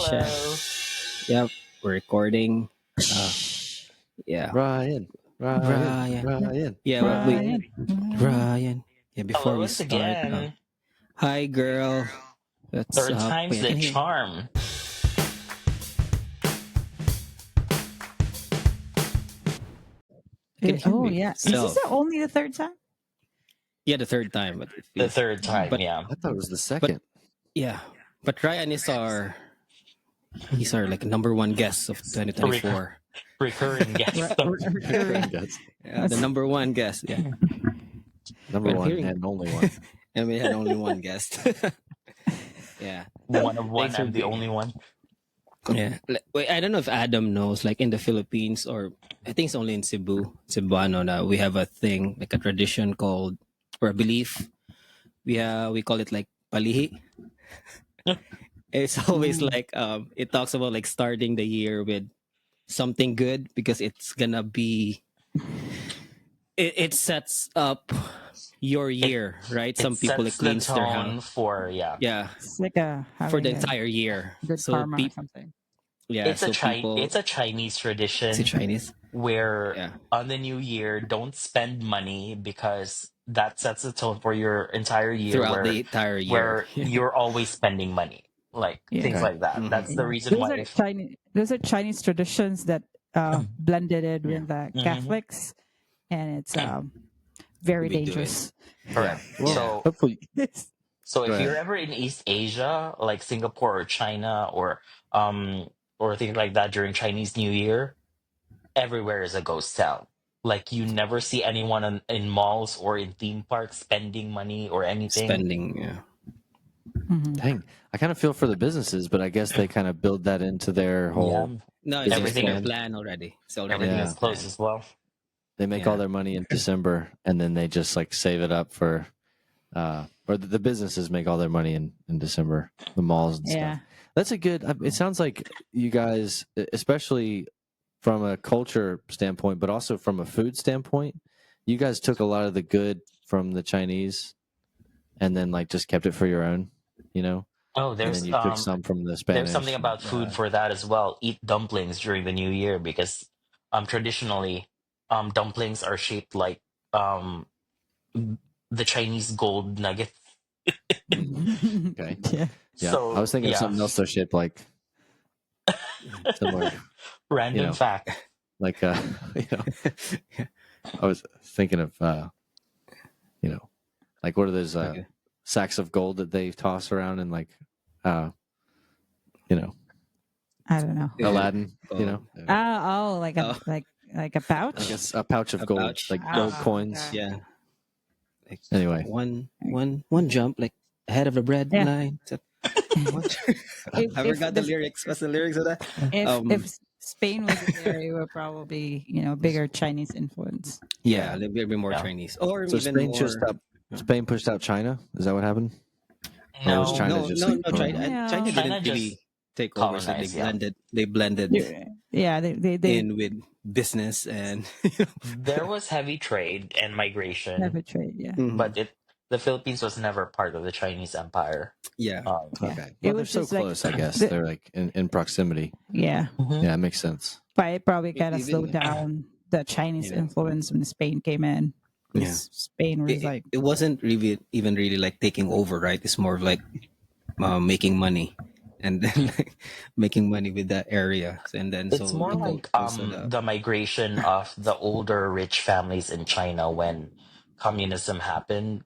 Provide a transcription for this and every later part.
check. Hello. Yep, we're recording. Uh, Shh. yeah, Ryan, Ryan. Ryan. Yeah, well, wait, Ryan. Ryan. Yeah, before Hello we once start, again. hi girl. What's Third up? time's Wait, I the can hear. charm. I can hear Oh yeah. Is this myself. only the third time? Yeah, the third time, but it The feels. third time, But yeah. I thought it was the but second. yeah, but Ryan is he's our like number one guest of 2024. Recurring guest. Recurring. Yes. Yeah, the number one guest. Yeah, Number Well, one hearing- and only one. and we had only one guest. Yeah. One of one, Thanks for I'm the being- only one. Yeah. Wait, I don't know if Adam knows, like in the Philippines, or I think it's only in Cebuano, that we have a thing, like a tradition called, or a belief. We call it like palihi. It's always like it talks about like starting the year with something good because it's gonna be it sets up your year, right? Some people it sets the cleans their tone house. for Yeah, It's like a for the having a entire year. good So karma or people, something. yeah, it's so people. it's a Chinese tradition Is it Chinese? where Yeah. on the new year don't spend money because that sets the tone for your entire year Throughout the entire year. where you're always spending money. Like Yeah. things Okay. like that. Mhm. That's the reason Those why are Chinese. Those are Chinese traditions that blended in with the Mhm. Catholics, and it's very We do it. dangerous. correct. Well, So hopefully, So Go if you're ahead. ever in East Asia, like Singapore or China or things like that during Chinese New Year, everywhere is a ghost town. Like you never see anyone in malls or in theme parks spending money or anything. Spending. Yeah. Mhm. I kind of feel for the businesses, but I guess they kind of build that into their whole. Yeah, No, it's Everything their is- plan already. It's already everything in is the closed plan. as well. They make Yeah. all their money in December, and then they just like save it up for, or the businesses make all their money in December, the malls and Yeah. stuff. That's a good. It sounds like you guys, especially from a culture standpoint, but also from a food standpoint, you guys took a lot of the good from the Chinese, and then like just kept it for your own, you know. Oh, And there's then you took some from the Spanish. there's something about food for that as well. Eat dumplings during the new year because traditionally dumplings are shaped like the Chinese gold nugget. Okay. Yeah. Yeah, So I was thinking of something else they're shaped like similar, Random you know. fact. like you know. I was thinking of you know, like what are those Okay. sacks of gold that they toss around in like you know, I don't know. Yeah. Aladdin, you know, Oh, like a Oh. like a pouch. I guess a pouch of A gold, pouch? like gold Ah, coins. okay. Yeah. Like Anyway, one jump, like ahead of the bread Yeah. line. What? If- I if forgot the this- lyrics. What's the lyrics of that? If Spain was there, it would probably bigger Chinese influence. Yeah, a little bit more Yeah. Chinese, or so even Spain more. Spain pushed out China. Is that what happened? Or was No, China no, just no, like, no. China, No. China China didn't really just take over, so they colonized, yeah. blended. They blended Yeah, they in with business and. there was heavy trade and migration, have a trade. Yeah. Mhm. but the Philippines was never part of the Chinese Empire. Yeah, Yeah. okay, It well, they're was so just like close. I guess the- they're like in proximity. Yeah. Yeah, it makes sense. But it probably kind of Even- slowed down the Chinese Yeah. influence when Spain came in. 'Cause Yeah. Spain was like, it wasn't really even really like taking over, right? It's more of like making money, and then like making money with that area, and then It's so more it like goes to the migration of the older rich families in China when communism happened.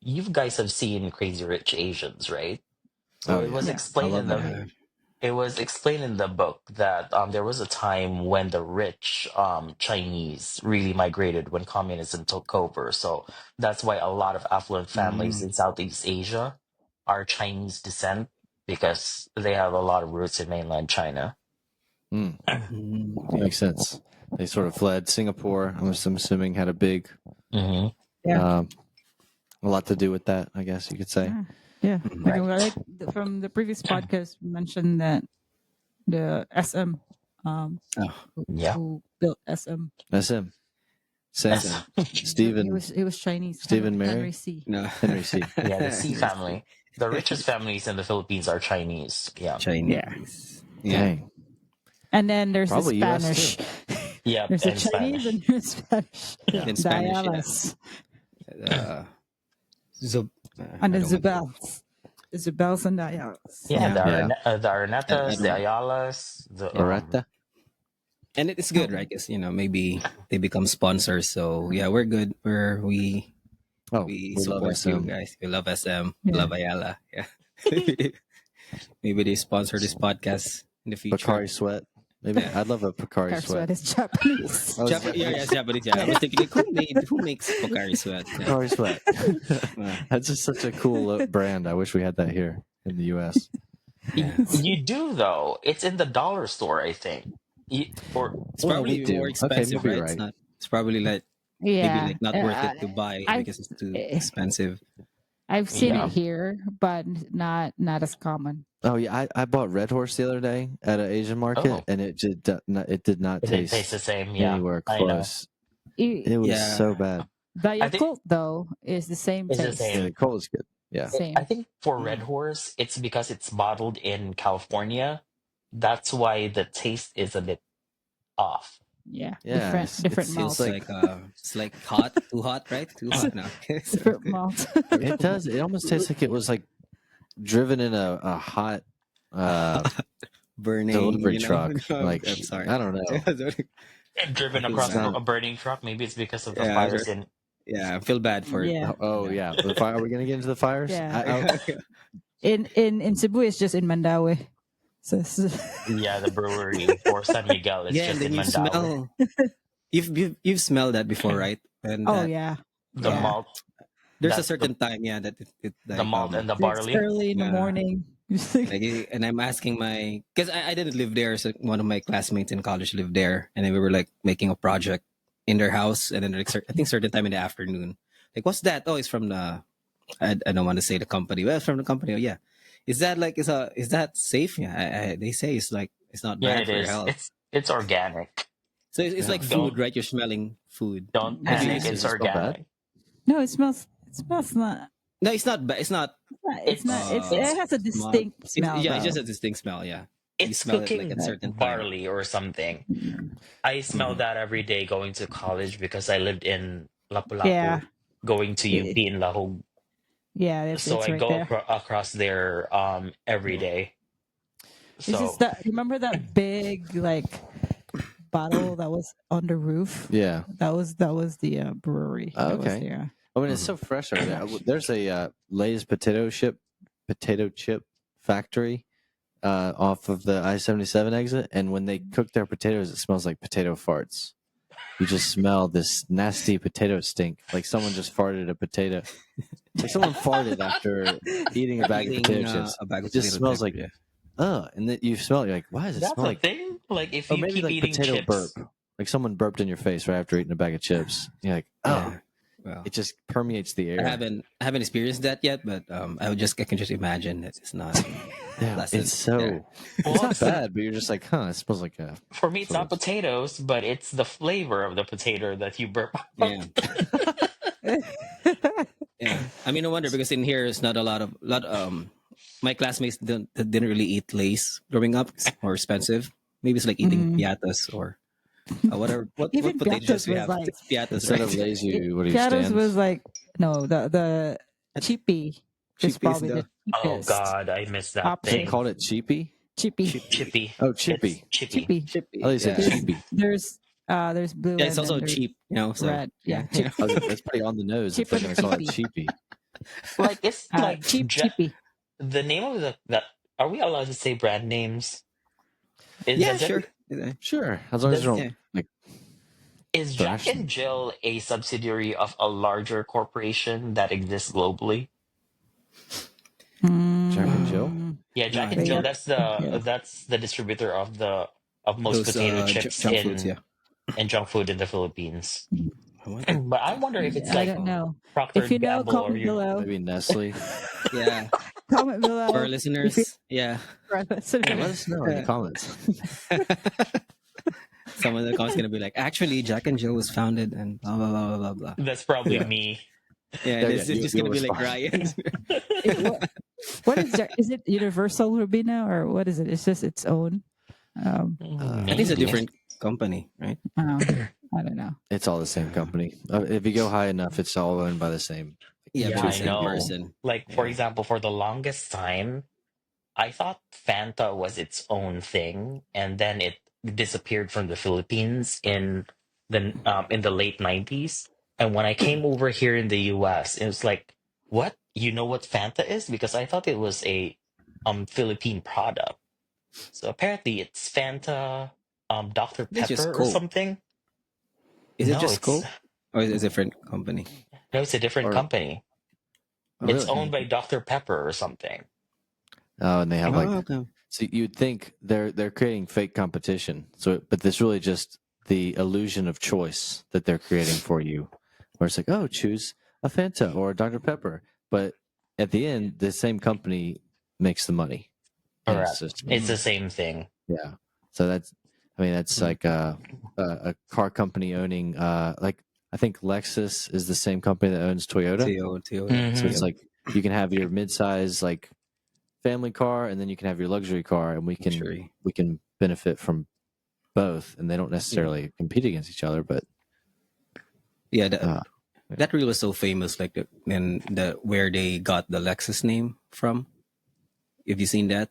You guys have seen Crazy Rich Asians, right? So Oh, it was yeah. explained I in love the that. it was explained in the book that there was a time when the rich Chinese really migrated when communism took over. So that's why a lot of affluent families in Southeast Asia are Chinese descent because they have a lot of roots in mainland China. Makes sense. They sort of fled Singapore. I'm assuming had a big, Hmm yeah. a lot to do with that. I guess you could say. Yeah. Right. Like from the previous podcast, we mentioned that the SM, Yeah. who built SM, That's him. Sam, he Stephen, was Chinese. Stephen Mary? Henry C. no Henry C. Yeah, the C family. The richest families in the Philippines are Chinese. Yeah. Chinese. Yeah. Dang. And then there's Probably the US Spanish. Yep, There's the and Chinese Spanish. and there's Spanish. Yeah. In The Spanish, yeah. Ayalas. Uh, Zub, And the I don't want to. Zubels. The Zubels and the Ayalas. Yeah, Yeah. the I Arenetas, the don't. Ayalas, the Yeah. Loretta. And it's good, right? Because maybe they become sponsors. So yeah, we're good. Oh, We we love support you SM. guys. We love SM. Yeah. Love Ayala. Yeah. Maybe they sponsor this podcast in the future. Pocari Sweat. Maybe I'd love a Pocari Our Sweat. sweat is Japanese. I was- Yeah, it's Japanese. Yeah, I was thinking, like, who makes Pocari Sweat? Yeah. Pocari Sweat. That's just such a cool brand. I wish we had that here in the U.S. Yeah. You do though. It's in the dollar store, I think. Or It's Well, probably we do. more Okay, expensive, maybe right? you're It's right. not. It's probably like Yeah. maybe like not worth it to buy I- because it's too expensive. I've seen Yeah. it here, but not as common. Oh yeah, I bought Red Horse the other day at an Asian market, Oh. and it did not. It did not it didn't taste taste the same. Yeah, anywhere I know. close. It was Yeah. so bad. The I think- Yakult though is the same It's the taste. same. Yeah, the cola is good. Yeah. Same. I think for Red Horse, it's because it's bottled in California. That's why the taste is a bit off. Yeah. Yeah, Different it's malt. It's like hot, too hot, right? Too hot now. Different malt. It does. It almost tastes like it was like driven in a hot Burning delivery you know? truck. No, Like I'm sorry. I don't know. And driven Feels across bad. a burning truck. Maybe it's because of the Yeah, fires sure. in. Yeah, I feel bad for Yeah. Oh yeah, the fire. Are we gonna get into the fires? Yeah. In Cebu, it's just in Mandaue. So Yeah, the brewery for San Miguel. It's yeah, just and then in you Mandaue. smell. You've smelled that before, right? And oh that- yeah. The Yeah. malt, there's a that's certain time, yeah, that it the malt and the It's barley. early in the Yeah. morning. and I'm asking because I didn't live there, so one of my classmates in college lived there, and then we were like making a project in their house, and then like, I think certain time in the afternoon, like, what's that? Oh, it's from the I don't want to say the company. Well, it's from the company. Oh, yeah, is that like is that safe? Yeah, they say it's like it's not Yeah, bad it for your is. health. It's organic. So it's like Don't- food, right? You're smelling food. Don't Yeah. panic. Does it It's smell bad? organic. No, it smells not. No, it's not bad. It's not. It's not. It has a distinct smell. Yeah, it's though. just a distinct smell. Yeah, You It's smell it, cooking like, at a certain time. barley or something. I smell that every day going to college because I lived in Lapu-Lapu, Yeah. going to UP in Lahog. Yeah, it's So I right go there. across there every day. This So is that. Remember that big like bottle that was on the roof? Yeah. That was the brewery. Oh, that was okay. there. I mean, it's so fresh over there. There's a Lay's potato chip factory off of the I-77 exit, and when they cook their potatoes, it smells like potato farts. You just smell this nasty potato stink, like someone just farted a potato. Like someone farted after eating a bag of Eating, potato chips. a bag of It just potato smells chip, like, yeah. and then you smell it, you're like, why does it that's smell a like? thing. Like if Or you maybe keep like eating potato chips, burp, like someone burped in your face right after eating a bag of chips. You're like, oh, Yeah. Well, it just permeates the air. I haven't experienced that yet, but I can just imagine that it's not. Yeah, pleasant. it's so. Yeah. It's not bad, but you're just like, huh? It smells like a. for me, it's not Foods. potatoes, but it's the flavor of the potato that you burp. Yeah. Yeah, I mean, no wonder because in here it's not a lot. My classmates didn't really eat Lays growing up or expensive. Maybe it's like eating piatas or whatever. What Even potato chips piatas we was have? like- It's piatas, Instead right? of lazy, what do you Piatas stand? was like no the cheapy. Cheapy Is is probably the- the Oh cheapest. God, I miss that Option. They thing. called it cheapy. Cheapy. Chippy. Oh, chippy. It's chippy. Cheapy. Oh, they said Yeah. cheapy. There's blue. Yeah, it's and also then there's cheap, So, red. Yeah, cheap. Oh, that's pretty on the nose. If Cheaper they're going than to call it cheapy. Like it's like Cheapy. the name of the. Are we allowed to say brand names? Yeah, Does it- sure. Sure, as long as you That's- don't like. Is Jack Thrash. and Jill a subsidiary of a larger corporation that exists globally? Jack and Jill? Yeah, Jack No, and they Jill. are- yeah. That's the distributor of most Those potato chips junk in foods, yeah. and junk food in the Philippines. I wonder- But I wonder if it's I like don't know. Procter If you know, Gamble or comment you. below. Maybe Nestle. Yeah, Comment below. for our listeners, yeah. Yeah, let us know in the comments. Someone in the comments gonna be like, actually, Jack and Jill was founded and blah blah blah blah blah. That's probably Yeah. me. Yeah, Yeah, it's yeah, just you'll gonna be like respond. Ryan. What is there? Is it Universal Rubina or what is it? It's just its own. I think it's a Maybe. different company, right? I don't know. It's all the same company. If you go high enough, it's all owned by the same. Yeah, Yeah, by the I same know. person. Like, for Yeah. example, for the longest time, I thought Fanta was its own thing, and then it disappeared from the Philippines in the late 90s. And when I came over here in the US, it was like, what? You know what Fanta is? Because I thought it was a Philippine product. So apparently it's Fanta, Dr. It's just Pepper or Coke. something. Is it No, just Coke, or is it a different company? it's a different Or company. oh, It's really? owned by Dr. Pepper or something. Oh, and they have like Oh, okay. so you'd think they're creating fake competition. So, but it's really just the illusion of choice that they're creating for you, where it's like, oh, choose a Fanta or a Dr Pepper. But at the end, the same company makes the money, and it's Correct. just It's the Mm, same thing. yeah. So that's mm. like a car company owning like I think Lexus is the same company that owns Toyota. Toyota. So Hmm. it's Yep. like you can have your midsize like family car, and then you can have your luxury car, and Luxury. we can benefit from both, and they don't Yeah. necessarily compete against each other. But Yeah. That uh, that reel was so famous, like the where they got the Lexus name from. Have you seen that?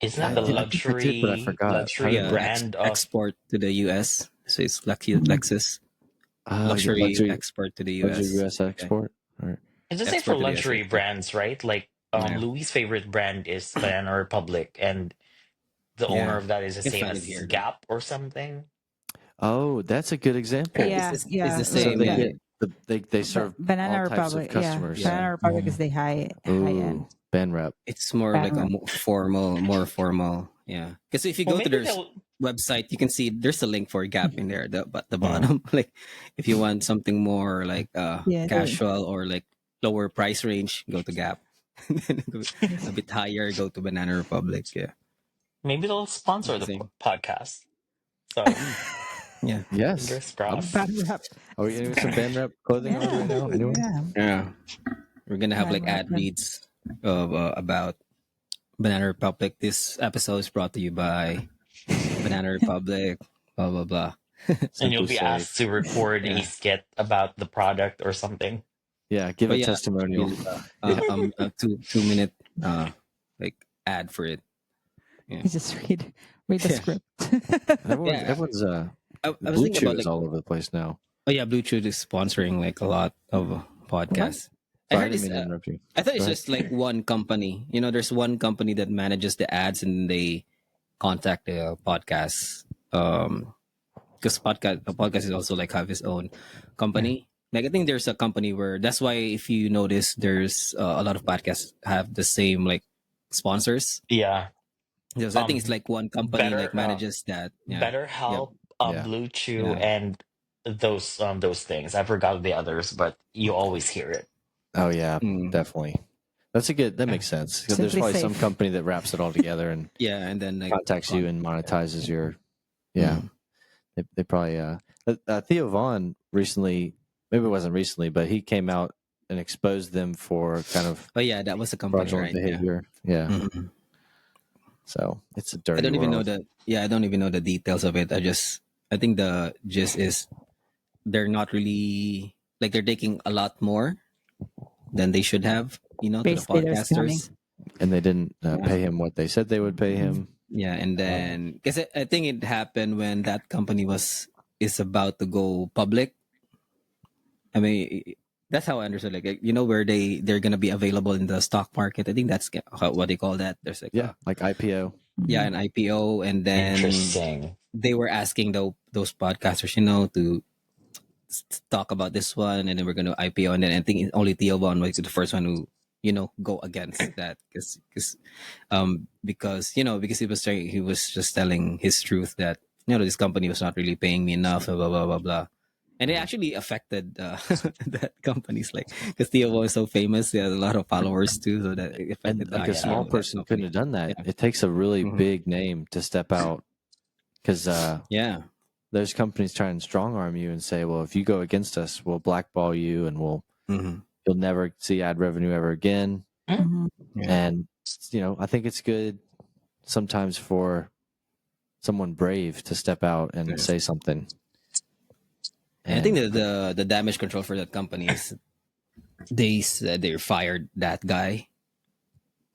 Isn't that the I think I did, but I forgot. How luxury did Yeah, that? brand of? export to the U.S. So it's Mhm. Lexus Yeah, luxury export to the luxury U.S. U.S. Okay, export. Or, It's the same for export to the U.S. luxury Okay. brands, right? Like Yeah, Louis' favorite brand is Banana Republic, and the owner yeah. of that is the You can same find it as here though. Gap or something. oh, that's a good example. It's Yeah, it's, it's yeah. the So same. they Yeah, get they serve Banana all types of Republic. Yeah, customers. yeah. Banana Republic is Mhm. the high end Ooh, band rep. It's more like a banner. more formal. Yeah, because if you Well, go to maybe their they'll. website, you can see there's a link for Gap in there. But the Mm. bottom, like if you want something more like Yeah, casual or like lower price range, go to Gap. And then a yes. bit higher, go to Banana Republic. Yeah, Maybe they'll it's sponsor the the same. podcast. So Yeah, Yes. fingers crossed. Band rep. Are we getting some band rep clothing orders Yeah, right now? Anyone? yeah. yeah. We're gonna have Band like rep. ad reads of about Banana Republic. This episode is brought to you by Banana Republic. Blah blah blah. And you'll Simply be safe. asked to record a Yeah. skit about the product or something. Yeah, give But a yeah, testimonial. really, a 2 minute like ad for it. Yeah, You just read the yeah, script. yeah. Everyone's I was Blue thinking Chew about is like, all over the place now. oh yeah, Bluetooth is sponsoring like a lot of What? podcasts. I Sorry, I heard didn't it's. mean to interrupt you. I thought Go it's ahead. just like one company. You know, there's one company that manages the ads, and they contact the podcast. Because a podcast is also like have his own company. Like I think there's a company where that's why if you notice there's a lot of podcasts have the same like sponsors. Yeah. Because I think it's like one company Better like manages that. Yeah. Yep. BetterHelp, Yeah. Blue Chew, Yeah. and those things. I forgot the others, but you always hear it. Oh yeah, Mm. definitely. That makes sense. 'Cause there's Simply probably some safe. company that wraps it all together and Yeah, and then like contacts you and monetizes your. Yeah, Mm. they probably. Theo Vaughn recently, maybe it wasn't recently, but he came out and exposed them for kind of Oh yeah, that was a company, fraudulent right? Yeah. behavior. Yeah, Mhm. so it's a I dirty don't even know world. the I don't even know the details of it. I think the gist is they're not really like they're taking a lot more than they should have, to the Basically, they're scamming. podcasters. And they didn't Yeah. pay him what they said they would pay him. Yeah, and then because I think it happened when that company is about to go public. I mean, that's how I understood. Like where they're gonna be available in the stock market. I think that's what they call that. There's like Yeah, like IPO. an IPO, and then Interesting. they were asking those podcasters, to talk about this one, and then we're gonna IPO, and then I think only Theo Von was the first one who go against that because he was just telling his truth that this company was not really paying me enough, blah blah blah blah, and it actually affected that companies like because Theo was so famous, he had a lot of followers too, so that it And affected the like a IPO small of that person couldn't company. have done that. Yeah. It takes a really Mhm. big name to step out because Yeah. there's companies trying to strong arm you and say, well, if you go against us, we'll blackball you and Mhm. you'll never see ad revenue ever again. Mhm. Yeah. And I think it's good sometimes for someone brave to step out and Yes. say something. And I think that the damage control for that company is they said they fired that guy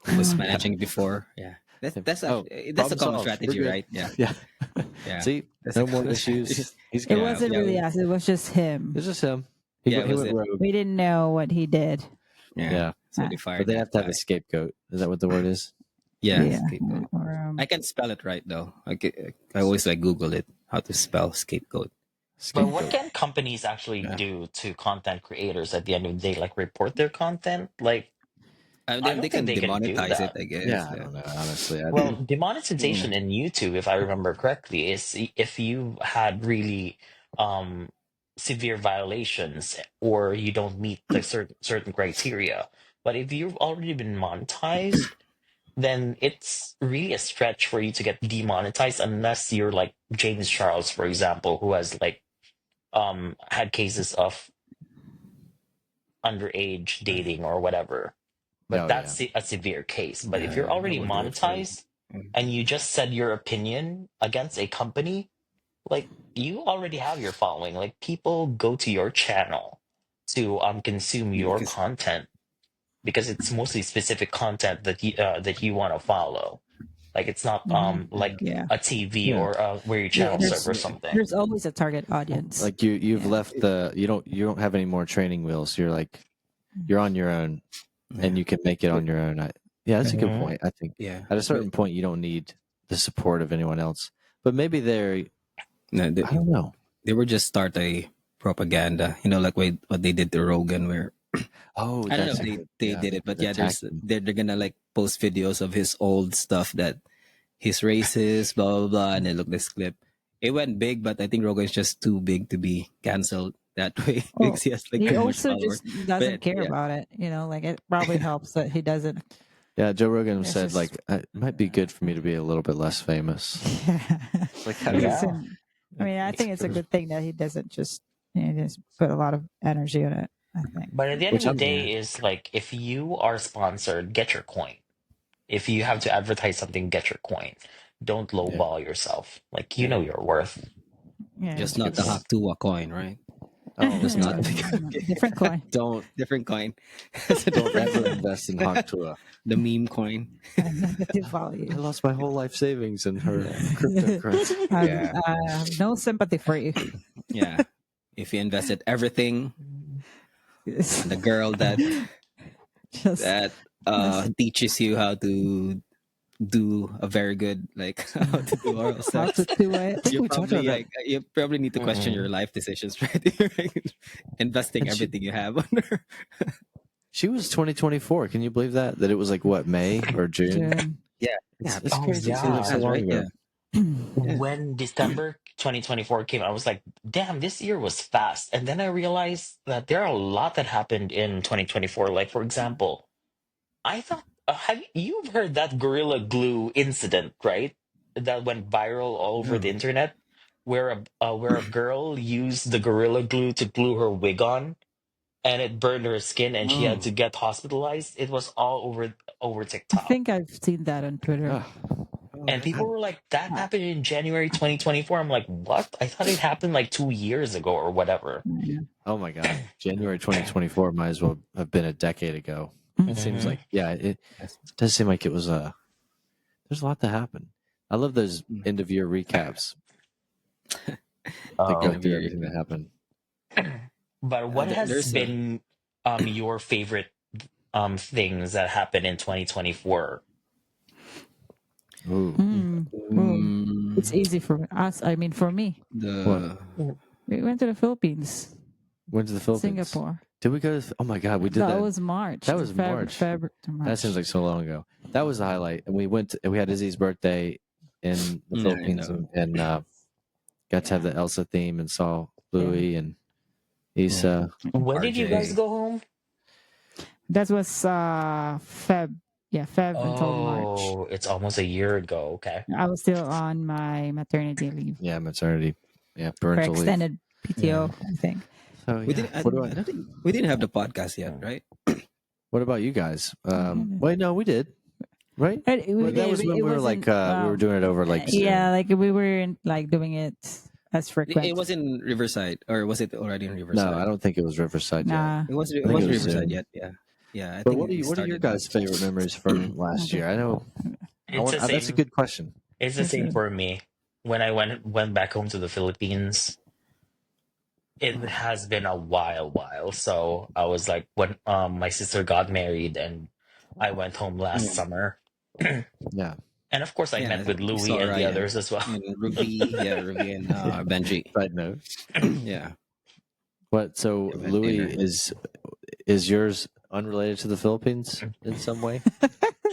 who was managing before. Yeah. That's Oh, actually that's a problem common solved. We're strategy, good. right? Yeah. Yeah. Yeah. See, That's a no more common strategy. issues. He's It gone. Yeah. wasn't Yeah. really us. It was just him. It's just him. Yeah, it He was went it. rogue. We didn't know what he did. Yeah. Yeah. So they Uh, fired But they that have to have guy. a scapegoat. Is that what the word is? Yeah. Yeah. Scapegoat. Or, I can spell it right though. I always like Google it how to spell scapegoat. But what Scapegoat. can companies actually Yeah. do to content creators at the end of the day? Like report their content? Like, I They don't think can they can do demonetize it, that. I guess. Yeah, I Yeah. don't know. Honestly, Well, Yeah. demonetization in YouTube, if I remember correctly, is if you had really um severe violations or you don't meet the certain criteria. But if you've already been monetized, then it's really a stretch for you to get demonetized unless you're like James Charles, for example, who has like had cases of underage dating or whatever. But oh yeah. that's a severe case. But if you're I already will do it for you. monetized and you just said your opinion against a company, like you already have your following. Like people go to your channel to consume your Because content because it's mostly specific content that you want to follow. Like it's not like yeah. a TV Yeah. or where your Yeah. channel serve or something. There's always a target audience. Like you've Yeah. left you don't have any more training wheels. You're on your own, and yeah. you can make it on your own. Yeah, that's a good Mhm. point. I think Yeah. at a But certain point you don't need the support of anyone else. But maybe no, I don't know. they were just start a propaganda, like what they did to Rogan, where Oh, I don't know that's if a good. they Yeah, did it, but yeah, attacking. they're gonna like post videos of his old stuff that he's racist, blah blah blah, and then look this clip. It went big, but I think Rogan is just too big to be canceled that way Well, because he has like he too much also followers. just doesn't But care yeah, about it. Like it probably helps that he doesn't. Yeah, Joe Rogan It's said just, like it might be good for me to be a little bit less famous. yeah. Like He Yeah. doesn't. I mean, I think it's a good thing that he doesn't just put a lot of energy on it. I think. But at the end of Which the I'm yeah, day, is like if you are sponsored, get your coin. If you have to advertise something, get your coin. Don't yeah. lowball yourself. Like you know yeah. your worth. Yeah. Just That's a not good the point. Haktua coin, right? Oh my Just not god! Different coin. Don't different coin. It's a don't different ever coin. invest in Haktua. The meme coin. Negative I value. lost my whole life savings in her Yeah. cryptocurrency. Yeah. I have no sympathy for you. Yeah. If you invested everything on the girl that Just that listen, teaches you how to do a very good like how to do oral how to sex, do I think it. we talked about that. you probably need to question your Mm-mm. life decisions, right? You're like investing And everything you have on her. she was 2024. Can you believe that? That it was like what, May or June? June. Yeah. It's Oh crazy. It seems like yeah. so long Right? ago. Yeah. Yeah. When December 2024 came, I was like, damn, this year was fast. And then I realized that there are a lot that happened in 2024. Like, for example, I thought, you've heard that Gorilla Glue incident, right? That went viral all over the No. internet, where a girl used the Gorilla Glue to glue her wig on, and it burned her skin, and she had Oh. to get hospitalized. It was all over I TikTok. think I've seen that on Twitter. Ah, Oh, And that's people a, were like, that happened in January 2024. I'm like, what? I thought it happened like 2 years ago or whatever. Yeah. oh my God. January 2024 might as well have been a decade ago. It seems Hmm. like, yeah, it that's does seem like it was there's a lot to happen. I love those end of year recaps that go gonna Oh. through be everything that happened. But what has there's a been your favorite things that happened in 2024? Ooh. Well, mm, it's easy for us. I mean, for me, What? the we went to the Philippines, Went to the Philippines? Singapore. Did we go to, oh my God, we did That that. was March. That was March. February to March. That seems like so long ago. That was the highlight. And we had Izzy's birthday in the I Philippines know. and got to have the Elsa theme and saw Louis and Issa. When did you guys RJ. go home? That was Feb. Yeah, Feb until March. Oh, it's almost a year ago. Okay. I was still on my maternity leave Yeah, maternity. Yeah, for parental leave. extended PTO, I think. So We yeah, didn't. what do I don't think we didn't have the podcast yet, right? What about you guys? Wait, no, we did. Right? But Well, that was when we were like we were doing it over like yeah, like we weren't like doing it as frequent. It was in Riverside, or was it already in Riverside? No, I don't think it was Riverside yet. Nah. It was think it was Riverside soon. yet. Yeah, yeah. I But think what are we your started guys' favorite memories from last year? I know It's the that's a same. good question. It's the same for me. When I went back home to the Philippines, it has been a while. So I was like, when my sister got married and I went home last Mm. summer. Yeah. And of course, I Yeah, met with we Louis saw and the Ryan others as well. and Ruby. Yeah, Ruby and Benji. Side note. Yeah. What? So Have a Louis dinner. is yours unrelated to the Philippines in some way?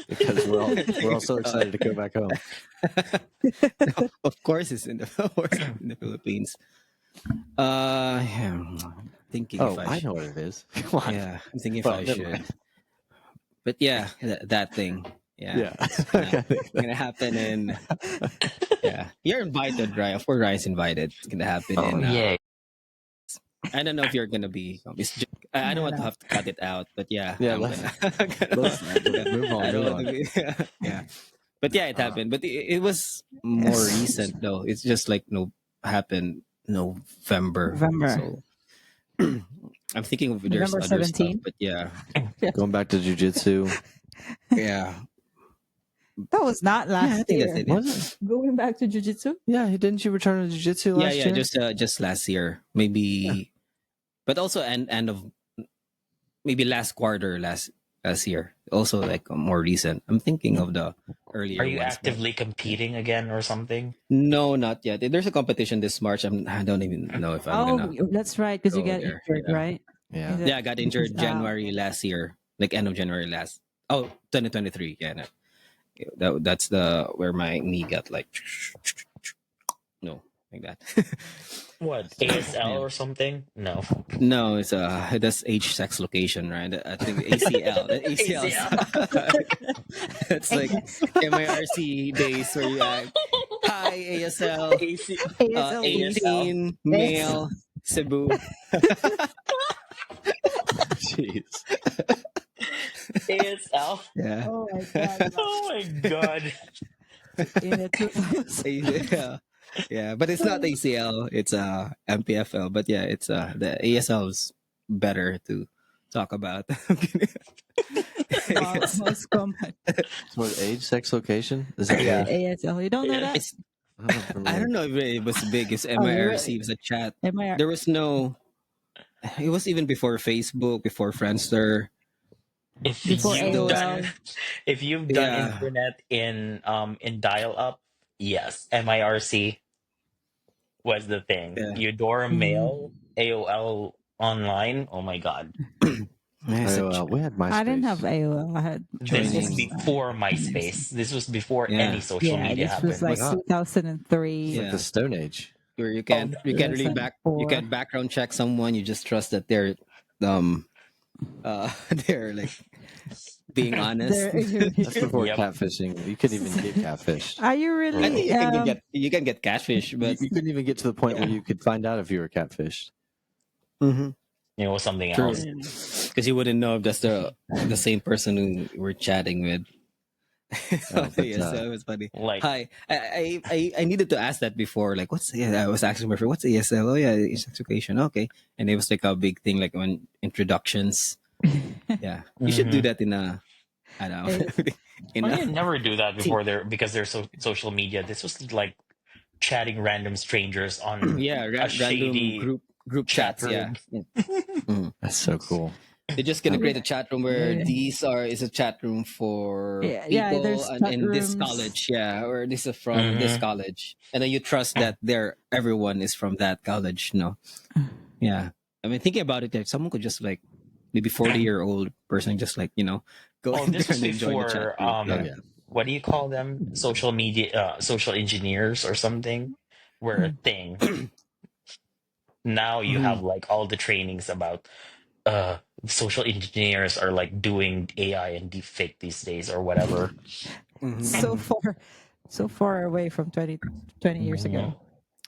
Because we're all so excited to go back home. No, of course, it's in the of course, in the Philippines. Yeah, I'm thinking Oh, if I should. know what it is. Come on. Yeah, I'm thinking if Well, I never should. mind. But yeah, that thing. Yeah, Yeah. it's gonna happen in. Yeah, you're invited, right? Of course, Ryan's invited. It's gonna happen Oh in. yeah. I don't know if you're gonna be. I don't want to No. have to cut it out, but yeah, Yeah, I'm let's- gonna. let's move on, I don't move want to on. be. Yeah, but yeah, it happened. But it was more recent though. It's just like happened November. So I'm thinking of there's November other stuff, 17. but yeah, Going back to jujitsu. yeah. That was not Yeah, I last think year. that's it. Was it? Going back to jujitsu? Yeah, didn't you return to jujitsu Yeah, last yeah, year? just last year, maybe, but also end of maybe last quarter last year. Also like more recent. I'm thinking of the Are earlier you ones, but actively competing again or something? no, not yet. There's a competition this March. I don't even know if I'm Oh, gonna that's right, because you go got there. injured, Yeah, right? Yeah. Is it- yeah. I got injured Wow. January last year, like end of January last. Oh, 2023. Yeah, no. That's the where my knee got like no like that. What, So ASL yeah. or something? No. No, it's that's age sex location, right? I think ACL. The ACL. It's like MIRC days where you act, hi ASL, AC, ASL. 18 male Cebu. Jeez. ASL. Yeah. Oh my god. Oh my god. In the 2000. Yeah. Yeah, but it's not ACL. It's MPFL. But yeah, it's the ASL is better to talk about. Most common. So what, age, sex, location? Is that Yeah. ASL. You don't know that? It's the I don't know if it was big. It's Oh, MIRC. really? It was a chat. MIR. There was no. It was even before Facebook, before Friendster. If Before you've AOL. done if you've done Yeah. internet in dial up, yes, MIRC was the thing. Yeah. Eudora Mail, AOL online. Oh my god. Yeah, it's a AOL. We had MySpace. I didn't have AOL. I had This was Joining. before MySpace. This was before Yeah. any social yeah, media this was happened. like God. 2003. It's like Yeah. the Stone Age. Where you Oh, can really listen, you can background check someone. You just trust that they're they're like being honest. That's before Yep. catfishing. You couldn't even get catfished. Are you really? I think you can get catfish, but You couldn't even get to the point where you could find out if you were catfished. It was something True. else. Because you wouldn't know if that's the same person who we're chatting with. but, Yeah, so it was funny. Like Hi, I needed to ask that before. Like, I was asking my friend, what's ASL? Oh yeah, it's education. Okay, and it was like a big thing, like when introductions. Yeah, you should do that in a, I don't know, in I a, didn't never do that before there because there's social media. This was like chatting random strangers on yeah, a random shady group chat chats. Yeah. room. That's so cool. They're just gonna create a chat room where is a chat room for people there's and chat in this rooms. college, yeah, or this is from this college, and then you trust that everyone is from that college. No, yeah. I mean, thinking about it, like someone could just like maybe 40-year-old person just like go Oh, in this there was and join the chat before group. Yeah. yeah. what do you call them? Social media social engineers or something were a thing. Now you have like all the trainings about social engineers are like doing AI and deepfake these days or whatever. So far away from 20 years ago.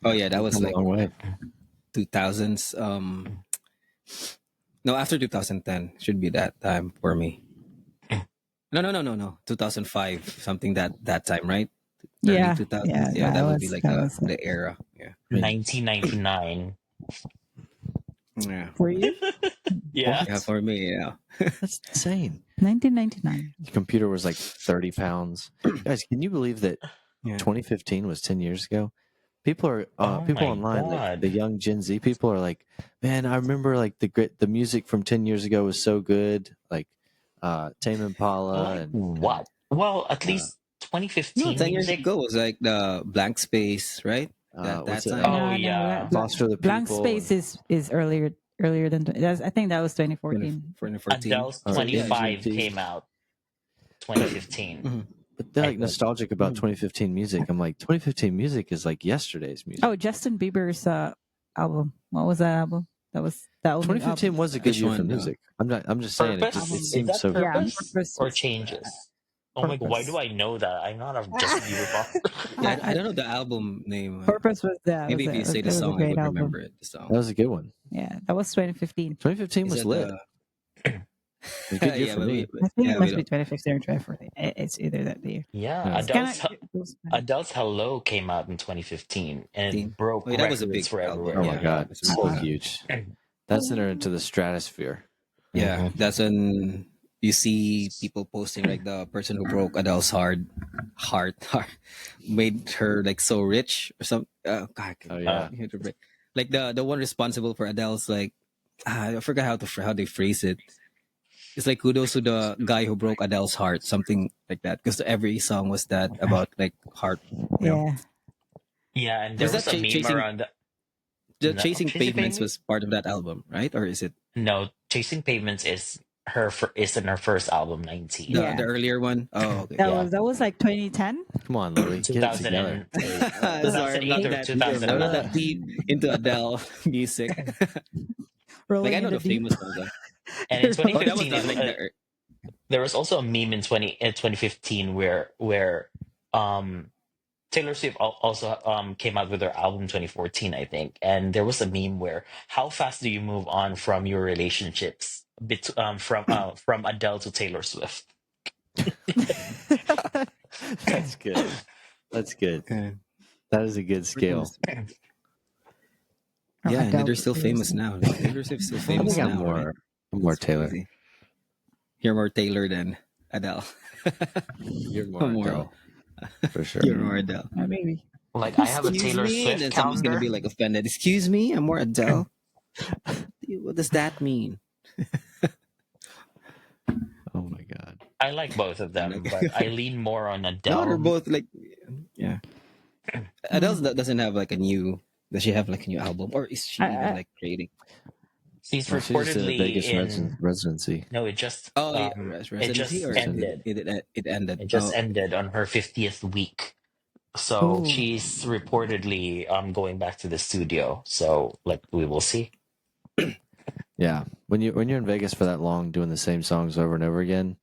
Oh yeah, that was Come a like long way. 2000s. No, after 2010 should be that time for me. No. 2005, something that time, right? Early Yeah, 2000s. yeah, Yeah, that would be like that was the era. Yeah. I mean, 1999. Yeah. for you. Yeah. Yeah, for me, yeah. that's insane. 1999. The computer was like 30 pounds. Guys, can you believe that Yeah. 2015 was 10 years ago? People are Oh people my online, like the God. young Gen Z people are like, man, I remember like the music from 10 years ago was so good, like Tame Impala Like and what? Well, at uh, least No, 2015 10 years music. ago was like the blank space, right? That what's it? time. Oh No, yeah. Foster the Blank People Space and is earlier than that's. I think that was 20, 2014. 2014. Adele's So yeah, it's, 25 GMT. came out 2015, mhm. But they're I like think. nostalgic about Mhm. 2015 music. I'm like, 2015 music is like yesterday's music. Oh, Justin Bieber's album. What was that album? That only 2015 album. was a good Which year for one? music. I'm just saying it Purpose? Is seems that so. Yeah, Purpose Purpose or was Changes? Oh my God, why do Purpose. I know that? I'm not a Justin Bieber fan. Yeah, I I, don't know the album name. Purpose was that Maybe was if you say it the was a song, I great would album. remember it. The song. That was a good one. Yeah, that was 2015. 2015 Is was it lit. It was a good year yeah, for but me. I think yeah, it we must be don't. 2015 or 2014. It's either that year. Yeah, Yeah. It's kind of Adele's Hello came out in 2015 and it broke Wait, that was a records big for album. Oh everywhere. my Yeah, Yeah. god, it's a so big album. huge. That's entered into the stratosphere. Yeah, Mhm. that's when you see people posting like the person who broke Adele's heart made her like so rich or something. God, Oh yeah. you had to break. Like the one responsible for Adele's like I forgot how they phrase it. It's like kudos to the guy who broke Adele's heart, something like that. Because every song was that about like heart. You know, yeah. Yeah, and there was was that a meme around the no, Chasing Chasing Pavements Pavement? was part of that album, right? Or is it No, Chasing Pavements is is in her first album, 19. the Yeah, earlier one? Oh, okay. Yeah, that was like 2010. Come on, Louis, get it 2008, together. 2008 Sorry, I'm not or that You didn't know I'm not that? 2009. that deep into Adele music. Like I Rolling in know the the deep. famous ones. And in Oh, that was 2015, not like there was also a meme in 2015 where um Taylor Swift also came out with her album 2014, I think, and there was a meme where how fast do you move on from your relationships from Adele to Taylor Swift? That's good. That's good. okay. That is a good scale. From Yeah, and Adele they're to still Taylor famous Swift. now. Like Taylor Swift's still I famous think now, right? I'm more It's Taylor. crazy. You're more Taylor than Adele. You're more more, Adele for sure. you're more Adele. Maybe. Like I have a Excuse Taylor me, and Swift then someone's gonna calendar. be like offended. Excuse me, I'm more Adele. What does that mean? Oh my god. I like both of I'm them, like, but I lean more on no, they're Adele. both like, yeah. Adele doesn't have like a new. Does she have like a new album, or is she even I, like creating? She's Well, she's just in a reportedly Vegas in residency. no, Oh, yeah, it residency, just or ended. it ended. It just Oh, ended on her 50th week. So oh, she's reportedly going back to the studio. So like we will see. Yeah. When you're in Vegas for that long doing the same songs over and over again,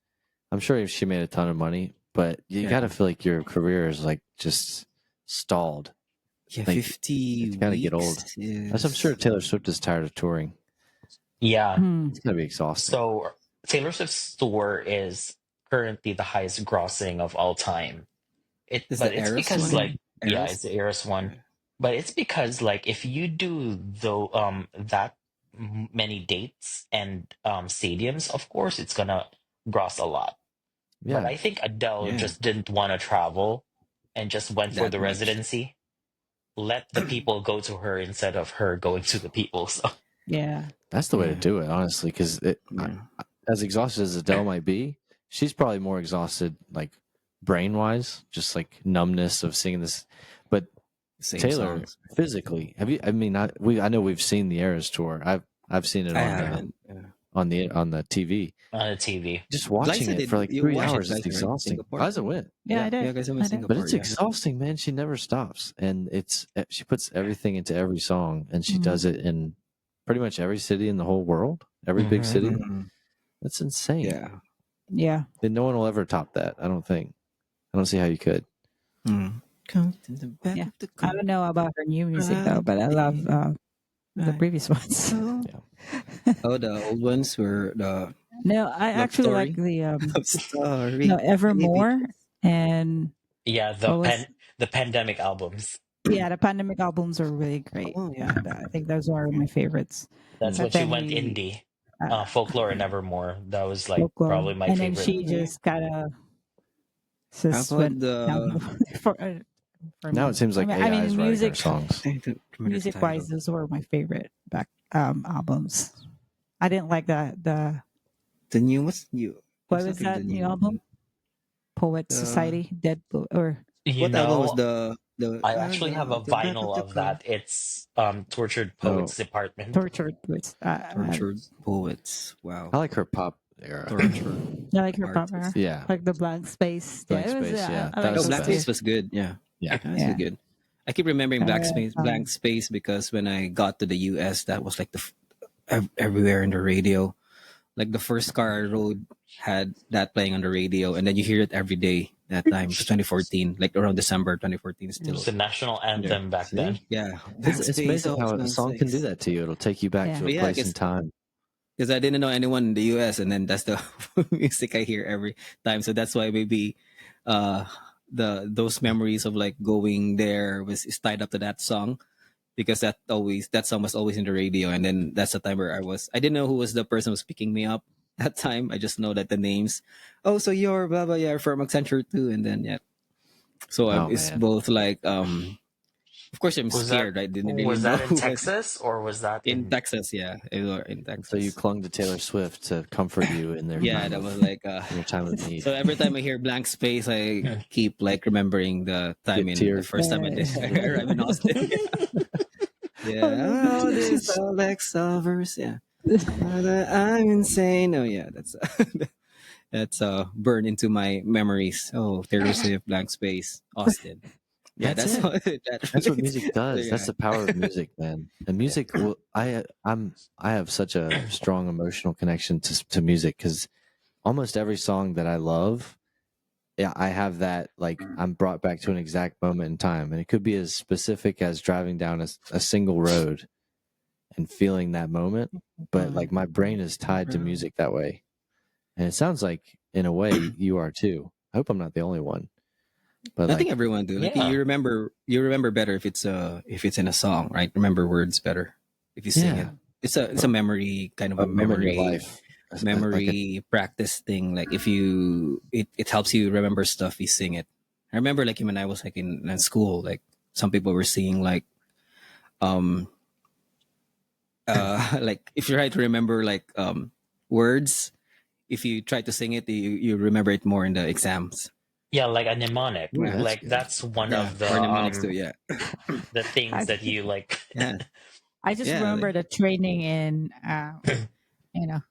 I'm sure she made a ton of money, but you yeah, gotta feel like your career is like just stalled. yeah. Like 50 it's gotta get old. weeks As I'm sure is Taylor Swift is tired of touring. Yeah. hmm. It's gotta be exhausting. So Taylor Swift's tour is currently the highest grossing of all time. this But the it's Eras because one? like yeah, Eras. it's the Eras one. Yeah. But it's because like if you do though that many dates and stadiums, of course it's gonna gross a lot. But Yeah. I think Adele Yeah, just didn't want to travel and just went for that the much. residency. Let the people go to her instead of her going to the people. So Yeah. That's the way to Yeah, do it, honestly, because yeah. as exhausted as Adele might be, she's probably more exhausted, like brain wise, just like numbness of singing this. But Same Taylor, songs. physically, have you? I mean, I know we've seen the Eras tour. I've seen it I on haven't. Yeah. on the TV. on the TV. Just watching Liza it did for like you 3 hours watch it, is Liza, right? exhausting. Singapore. Liza went, Yeah, I did. Yeah, guys, I'm in I did. but Singapore. it's Yeah. exhausting, man. She never stops, and she puts everything into every song, and she Mhm. does it in pretty much every city in the whole world, every big Mhm. city. Mhm. That's insane. Yeah. Yeah. And no one will ever top that. I don't think. I don't see how you could. Mm. Come to the back Yeah. of the I car. don't know about her new music though, but I love the previous ones. Oh, Yeah. oh, the old ones were the No, I love actually like story. the Love no, story. Baby. Evermore and Yeah, what was the pandemic albums. yeah, the pandemic albums are really great. Oh yeah. I think those are my favorites. That's But when she then went he indie. uh, Folklore and Evermore. That was like folklore, probably my and then favorite. she just kind of How just about went the? downhill for Now it me. seems like I AI is mean, writing her songs. I don't remember the music wise, title. those were my favorite back albums. I didn't like the The new what's new? what What's was up with the that new new? album? Poet The Society, Dead or You what album was know, the I actually have a the back of vinyl the of car? that. It's Tortured Oh, Poets Department. Tortured Poets. Tortured Poets. I Wow. like her pop era. Tortured I like her pop artist. era. Yeah. Like the blank space. Blank Yeah, it was. Space, yeah. I That like Oh, was the those Black too. Space best. was good. Yeah. Yeah. That's Yeah. good. I keep remembering Um, Blank Space because when I got to the US, that was like everywhere in the radio. Like the first car I rode had that playing on the radio, and then you hear it every day. That time, it was 2014, like around December 2014, it's It was still the national there. anthem back then. See? Yeah, Black It's Space. amazing Oh, how it's a Blank song can do Space. that to you. It'll take you back Yeah. to a But yeah, place in time. because I didn't know anyone in the US, and then that's the music I hear every time. So that's why maybe uh, those memories of like going there was is tied up to that song because that song was always in the radio, and then that's the time where I didn't know who was the person who was picking me up that time. I just know that the names. Oh, so you're blah blah, yeah, from Accenture too, and then yeah. So Oh, it's man. both like of course I'm Was that scared. I didn't really was know that in who was Texas or was that in in Texas. Yeah, it was in So you Texas. clung to Taylor Swift to comfort you in their Yeah, time that was of like in your time of need. so every time I hear Blank Space, I keep like remembering the time Get in the tears. first time I did I arrived in Austin. Yeah, oh, this Alex Solvers. Yeah, I'm insane. Oh yeah, that's that's burned into my memories. Oh, Taylor Swift, Blank Space, Austin. Yeah, That's that's it. what that That's what relates. music does. Yeah. That's the power of music, man. And music, I have such a strong emotional connection to music because almost every song that I love, yeah, I have that like I'm brought back to an exact moment in time, and it could be as specific as driving down a single road and feeling that moment. But like my brain is tied to music that way, and it sounds like in a way you are too. I hope I'm not the only one. But I think like, everyone do. Like yeah. you remember better if it's in a song, right? Remember words better if you sing it. yeah, It's a memory kind of a a moment in your memory life, like memory practice thing. Like if you it helps you remember stuff you sing it. I remember like when I was like in school, like some people were singing like um like if you try to remember like words, if you try to sing it, you remember it more in the exams. Yeah, like a mnemonic. Ooh, Yeah. that's Like good. that's one Yeah, of the or mnemonics too. Yeah, the things that you like yeah, I just yeah. remember the training in, you know,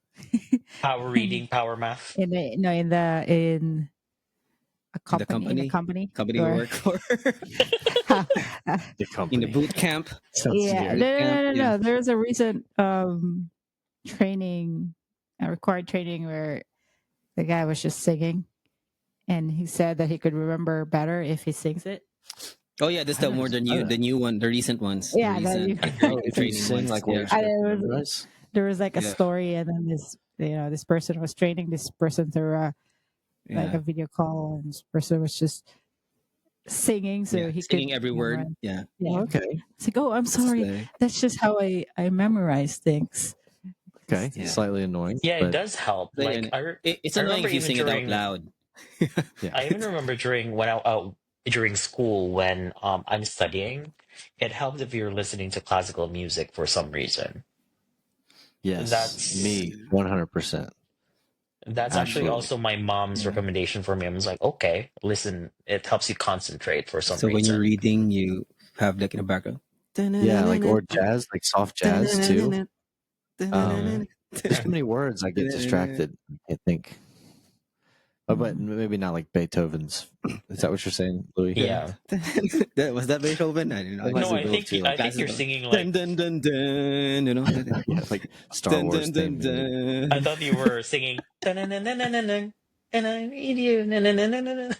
power reading, power math. in the, no, in In the a company we or work for, uh, The in the company. boot camp. Sounds yeah, scary. no. There's a recent training, a required training where the guy was just singing, and he said that he could remember better if he sings it. Oh yeah, that's the more the new one, the recent ones. Yeah, the that recent you- like, Oh, if you training sing ones. like what Yeah. you're supposed to I- memorize? there was like a Yeah. story, and then this person was training this person through like Yeah. a video call, and this person was just singing, so Yeah, he singing could every word. memorize. Yeah. Yeah. Okay. It's like, oh, I'm sorry. Like, That's just how I memorize things. Okay. Yeah. Slightly annoying. Yeah, it but does help. Like it's I annoying remember if you even sing it out during loud. yeah. I even remember during school when I'm studying, it helps if you're listening to classical music for some reason. Yes. That's Me 100%. That's actually Absolutely. also my mom's Yeah. recommendation for me. I was like, okay, listen, it helps you concentrate for some So when you're reason. reading, you have like in the background. Yeah, like or jazz, like soft jazz too. There's too many words I get distracted. I think. Oh, but maybe not like Beethoven's. Is that what you're saying, Louis? Yeah. Was that Beethoven? I don't know. It might No, be both too. I think you're singing like dun, dun, dun, dun, you know. Yeah, like Star Dun, Wars dun, dun, theme music. I dun. thought you were singing "Dun-dun-dun-dun-dun-dun, and I need you. Dun-dun-dun-dun-dun,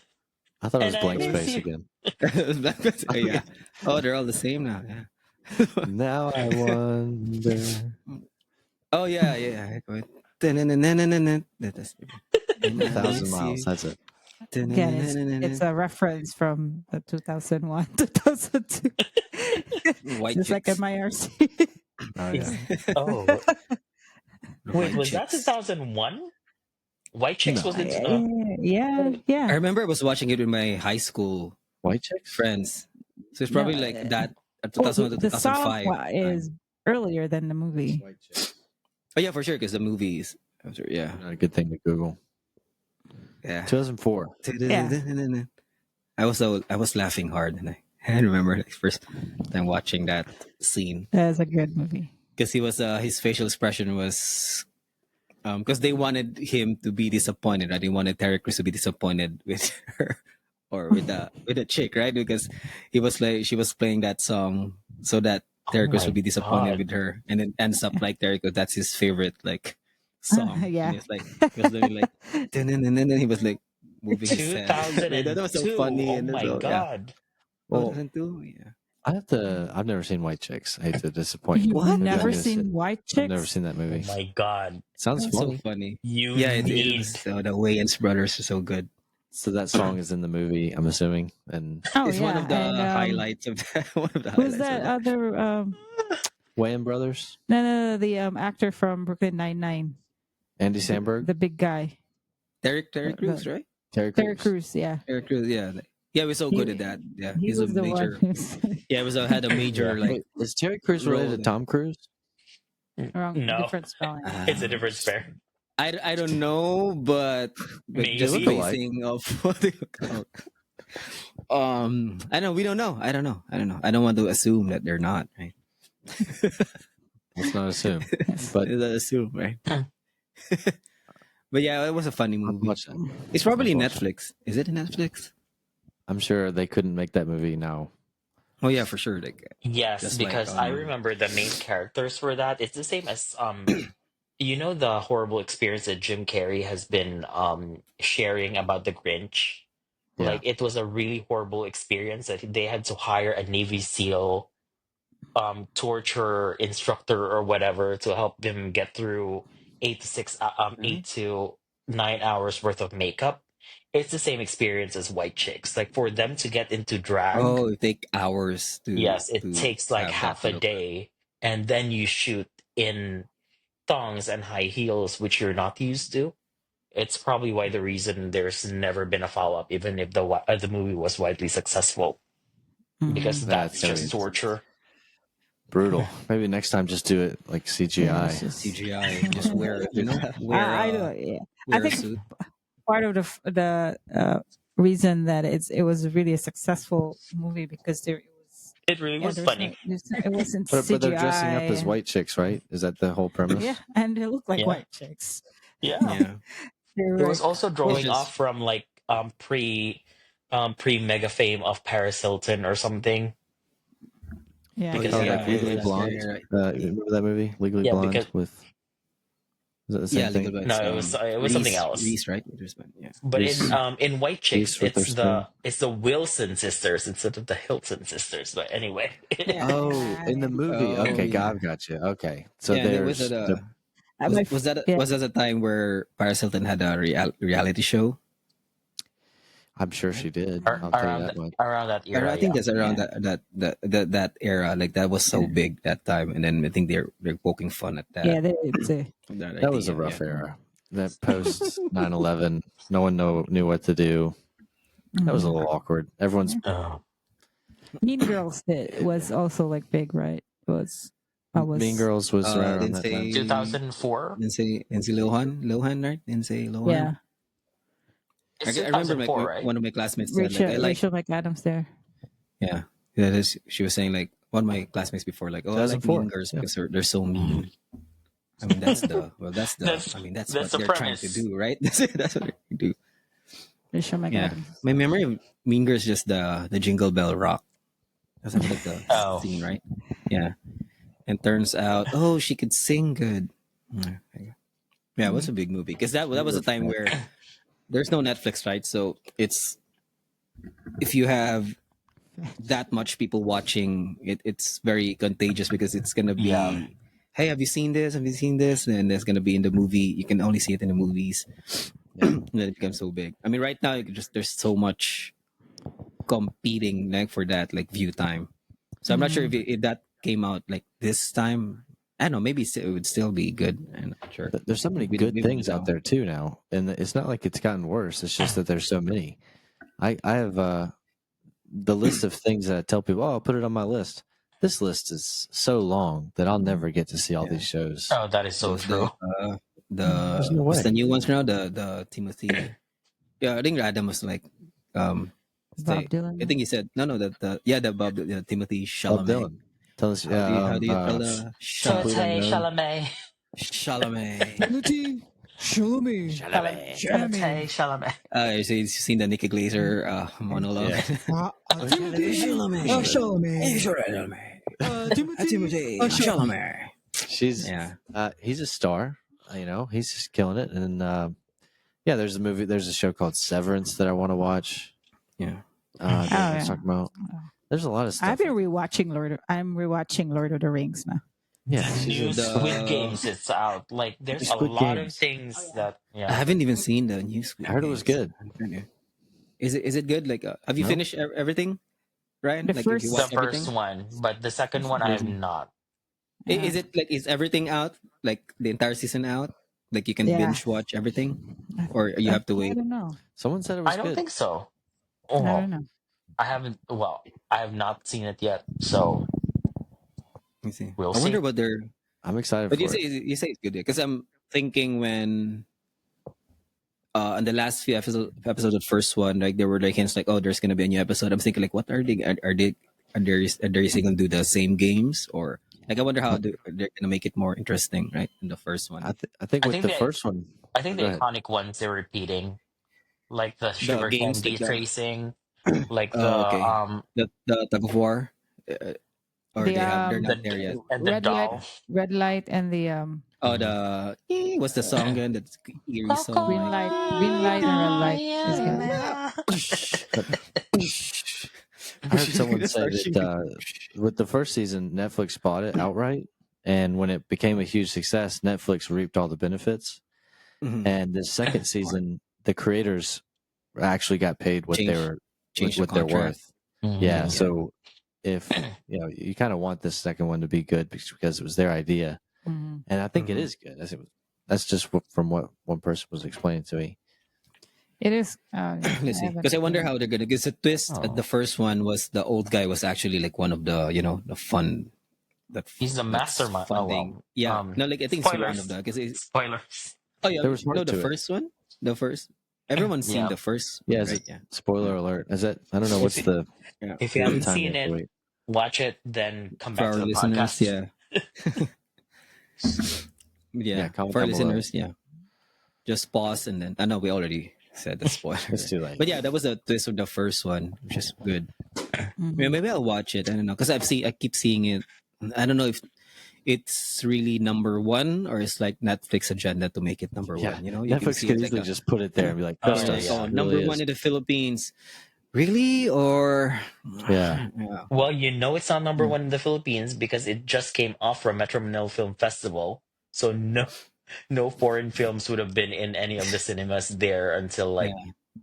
I thought it was and I blank miss space you." again. Yeah. Oh, they're all the same now. Yeah. Now I wonder. Oh yeah. Go ahead. That's and I 1,000 miss miles. you. That's it. Again, it's a reference from the 2001, 2002. It's White the second chicks. my RC. Oh yeah. It's oh wait, White was that chicks. 2001? White Chicks was No. in Yeah, I yeah. remember I was watching it with my high school White chicks? friends. So it's No, probably like that oh, 2001 to the song 2005 time. is earlier than the movie. White chicks. Oh yeah, for sure, because the movies. Yeah, Not a good thing to Google. yeah. 2004. Yeah, I was laughing hard, and I remember like first time watching that scene that's a good movie. because he was his facial expression was because they wanted him to be disappointed. Right? They wanted Terry Crews to be disappointed with her or with the chick, right? Because he was like she was playing that song so that Oh Terry Crews would my be disappointed god. with her, and then ends up like Terry Crews. That's his favorite like song, and Yeah. it's like he was doing like, and then he was like moving his head. Like, that was so 2002. funny, Oh and my so yeah, god. Well, 2002, yeah. I've never seen White Chicks. I hate to disappoint you. You've What? Maybe I never need to seen White I've never Chicks? seen that Oh movie. my god. Sounds That's so funny. funny. You Yeah, it need was the Wayans brothers are so good. So that song is in the movie, I'm assuming. And Oh It's one yeah, of the and highlights of that. One of the who's highlights of that that. other? Wayans Brothers, No, the actor from Brooklyn Nine-Nine, Andy Samberg, the big guy, Terry Crews, right? Terry Terry Crews. Crews. Yeah, Terry Crews, yeah. Yeah, we're so good at that. Yeah, he he's a was the one major. who's Yeah, had a yeah. major like Wait, is Terry Crews role related to there. Tom Cruise? wrong, No. different spelling. It's a Uh, different spare. I don't know, but They just look Maybe. alike. basing of what they look out. I know we don't know. I don't know. I don't want to assume that they're not right. Let's not assume. But Let's assume, right? But yeah, it was a funny I'll movie. watch that. It's probably I'll watch that. Netflix. Is it Netflix? I'm sure they couldn't make that movie now. Oh yeah, for sure. Like Yes, just like because I remember the main characters for that. It's the same as you know the horrible experience that Jim Carrey has been sharing about the Grinch. Yeah. Like it was a really horrible experience that they had to hire a Navy SEAL torture instructor or whatever to help them get through 8 to 9 hours worth of makeup. It's the same experience as White Chicks. Like for them to get into drag, oh, it take hours yes, it to takes like have that half a look. day, and then you shoot in thongs and high heels, which you're not used to. It's probably why the reason there's never been a follow up, even if the movie was widely successful, because that's That's just right. torture. Brutal. Maybe next time just do it like Yeah, CGI. it's just- CGI, just wear I don't. Yeah. wear a think suit. part of the reason that it was really a successful movie because it was It really was there funny. it wasn't But CGI. they're dressing up as white chicks, right? Is that the whole premise? Yeah, and they look like Yeah. white chicks. Yeah. Yeah, They're It was like, also drawing just- off from like pre mega fame of Paris Hilton or something. yeah, Because, Oh, yeah, like Legally it's Blonde. right. Remember that movie, Legally Yeah, Blonde? because- With is that the same Yeah, thing? Legal Blonde. No, it was something else. Reese, right? Witherspoon, yeah. But Reese- in White Chicks, Reese it's Witherspoon. the Wilson sisters instead of the Hilton sisters. But anyway, Yeah. Oh, in the movie. Oh, Okay, yeah. I've got you. Okay, so yeah, there's was the- was that a time where Paris Hilton had a reality show? I'm sure she did. I'll tell you that much. around that era. I think Yeah. that's around that era. Like that was so big that time, and then I think they're poking fun at that. yeah, it's a, That was a rough era. That post 9/11, no one knew what to do. That was a little awkward. Everyone's Oh. Mean Girls was also like big, right? It was Mean Girls was right around that time. 2004. Lindsay Lohan, right? Lindsay Lohan. Yeah, It's I remember 2004, right? one of my classmates said, Rachel, like, I like, Rachel McAdams there. yeah, she was saying like one of my classmates before, like, oh, I like 2004, Mean Girls yeah. because they're so mean. I mean, that's That's that's the what they're trying premise. to do, right? That's what they do. Rachel Yeah, McAdams. my memory of Mean Girls is just the Jingle Bell Rock. That's like the Oh. scene, right? Yeah, and turns out, oh, she could sing good. Yeah, it was a big movie because that was a time where there's no Netflix, right? So it's if you have that much people watching it, it's very contagious because it's gonna Yeah. be, hey, have you seen this? Have you seen this? And it's gonna be in the movie. You can only see it in the movies, Yeah. and then it becomes so big. I mean, right now, there's so much competing like for that like view time. So I'm not sure if that came out like this time. I don't know. Maybe it would still be good. I'm not sure. There's so many We good we things don't out know. there too now, and it's not like it's gotten worse. It's just that there's so many. I have the list of things that I tell people, oh, I'll put it on my list. This list is so long that I'll never get to see all Yeah. these shows. Oh, that is so Those true. There's no what's the way. new ones now? The Timothy. Yeah, I think Adam was like, Bob say, Dylan. I think he said no, the Bob, the Timothy Bob Chalamet. Dylan. Tell us, How do you spell the Complete Timothée Unknown. Chalamet. Chalamet? Timothy Chalamet. Timothée Chalamet. So you've seen the Nikki Glazer monologue. Yeah. Timothy Chalamet. Timothy Chalamet. She's Yeah. He's a star. He's just killing it. And yeah, there's a show called Severance that I want to watch. Yeah. That I was yeah. talking about. There's a lot of stuff. I've been rewatching I'm rewatching Lord of the Rings now. Yeah, New Squid Games, it's out. Like, there's a Squid lot of Games. things that, I yeah. haven't even seen the new Squid I heard it was Games. good. I'm trying to- Is it good? Like, have you No. finished everything, Ryan? The Like, first- if you The watched everything, first one, but the second one I have not. Is it like is everything out? Like the entire season out? Like you can Yeah. binge watch everything, or you have to I wait? don't know. Someone said it was I don't good. think so. I Oh, don't know. I haven't, well, I have not seen it yet, so Let me see. We'll I wonder see. what they're. I'm excited But for it. you say it's good because I'm thinking when on the last few episodes of the first one, like there were like hints like, oh, there's gonna be a new episode. I'm thinking like, what are they? Are they gonna do the same games or like? I wonder how they're gonna make it more interesting, right? In the first one, I think I with think the they- first one, I think Go the ahead. iconic ones they're repeating, like the sugar games, candy like the- tracing, like the okay, the tug of war, or The, they're not there yet. and the doll. red light, and the Oh, what's the song again? That's eerie song. green Like, light, and red light is good. I heard someone That's say actually- that with the first season, Netflix bought it outright, and when it became a huge success, Netflix reaped all the benefits. Mhm. And the second season, the creators actually got paid what Changed- they were Change the what they're contract. worth. Mhm. Yeah, so if you kind of want this second one to be good because it was their idea, Mhm. and I think it Mhm. is good. That's just from what one person was explaining to me. It is. Let's see, because I wonder how they're gonna. Because the twist at the first one was the old guy was actually like one of the the fun. He's the that's mastermind. Oh, funding. well, Yeah, no, like I think it's one spoilers. of the because Spoilers. oh yeah, There was more no, to the it. first one, the first. Everyone's seen Yeah. the first. Yeah, Right? Yeah. spoiler alert. Is that I don't know what's the Yeah. If you the haven't time seen you have to it, wait. watch it, then come For back our to the listeners, podcast. Yeah, comment For our down below. listeners, yeah. Just pause and then. I know we already said the spoiler. It's too late. But yeah, that was the twist of the first one, which is good. Mhm. Yeah, maybe I'll watch it. I don't know because I keep seeing it. I don't know if it's really number one or it's like Netflix agenda to make it number Yeah, one. You know, you Netflix see could it easily like just put it there and be like, Oh, trust yeah, us. yeah. It number really one is. in the Philippines. Really or Yeah. yeah. Well, it's not number one in the Philippines because it just came off from Metro Manila Film Festival. So no foreign films would have been in any of the cinemas there until like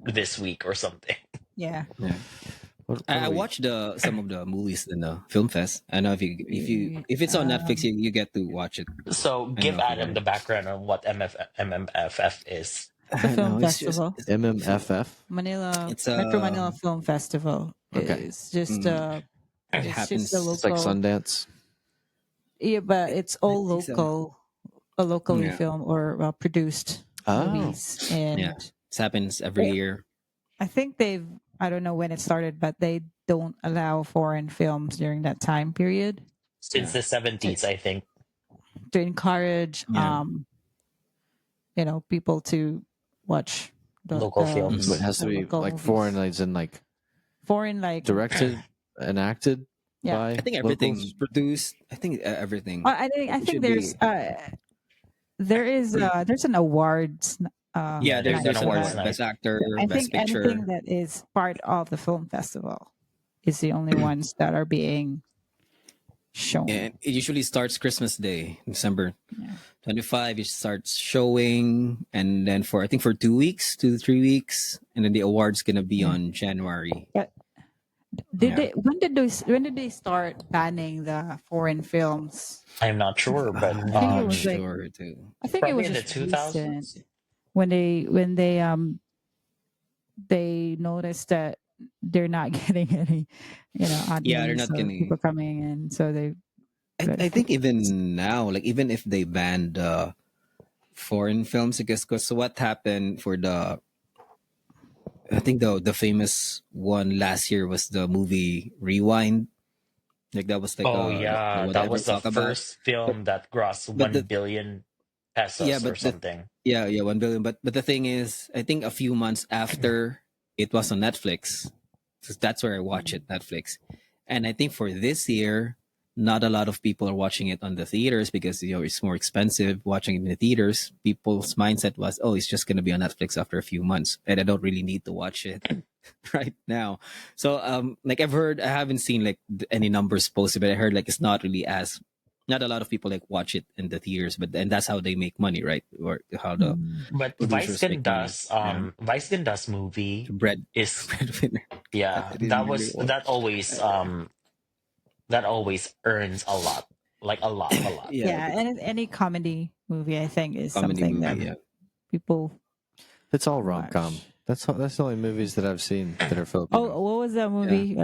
this week or something. Yeah. Yeah. What I are we- watched some of the movies in the film fest. I know if it's on Netflix, you get to watch it. So give know if you Adam want the background on what MMFF is. It's a film No, it's just- festival. MMFF? Manila It's, Metro Manila Film Festival. Okay. It's just it it's happens. just a It's like local. Sundance. Yeah, but it's all I think so. local, a locally Yeah. filmed or produced Oh. movies, and Yeah. It happens every year. I think I don't know when it started, but they don't allow foreign films during that time period Since the 70s, I think. to encourage, Yeah. people to watch Local films. So it has to the be local like movies. foreign, as in like foreign, like directed and acted Yeah. by I think everything's locals? produced. I think everything. I It think should there's there's an awards. Yeah, there's night an for awards that. night. Best actor, I best think picture. anything that is part of the film festival is the only ones that are being shown. And it usually starts Christmas Day, December Yeah. 25. It starts showing, and then for I think for 2 weeks, 2 to 3 weeks, and then the award's gonna be Yeah. on January. But Yeah. when did they start banning the foreign films? I'm not sure, but I think it I'm was like sure too. I think it probably was in the just recent 2000s. when they noticed that they're not getting any, Yeah, they're audience not or people gonna. coming in, so they let I it think go. even now, like even if they banned foreign films, because so what happened for the I think the famous one last year was the movie Rewind. Like that was like Oh the yeah, one that that everyone was the talk about. first But film that grossed but 1 the billion yeah, pesos or but the something. yeah 1 billion. But the thing is, I think a few months after it was on Netflix, so that's where I watch it, Netflix. And I think for this year, not a lot of people are watching it on the theaters because it's more expensive watching it in the theaters. People's mindset was, oh, it's just gonna be on Netflix after a few months, and I don't really need to watch it right now. So like I've heard, I haven't seen like any numbers posted, but I heard like it's not really as not a lot of people like watch it in the theaters, but and that's how they make money, right? Or how the Mm. But producers make money. Yeah, Vice Ganda's the movie bread is, breadwinner. yeah, I didn't really want that always earns a lot. Like a lot. yeah, Yeah, the and any comedy movie I think is comedy something that movie. Yeah, people It's all rom com. watch. That's the only movies that I've seen that are Oh, Filipino. what was that yeah. movie?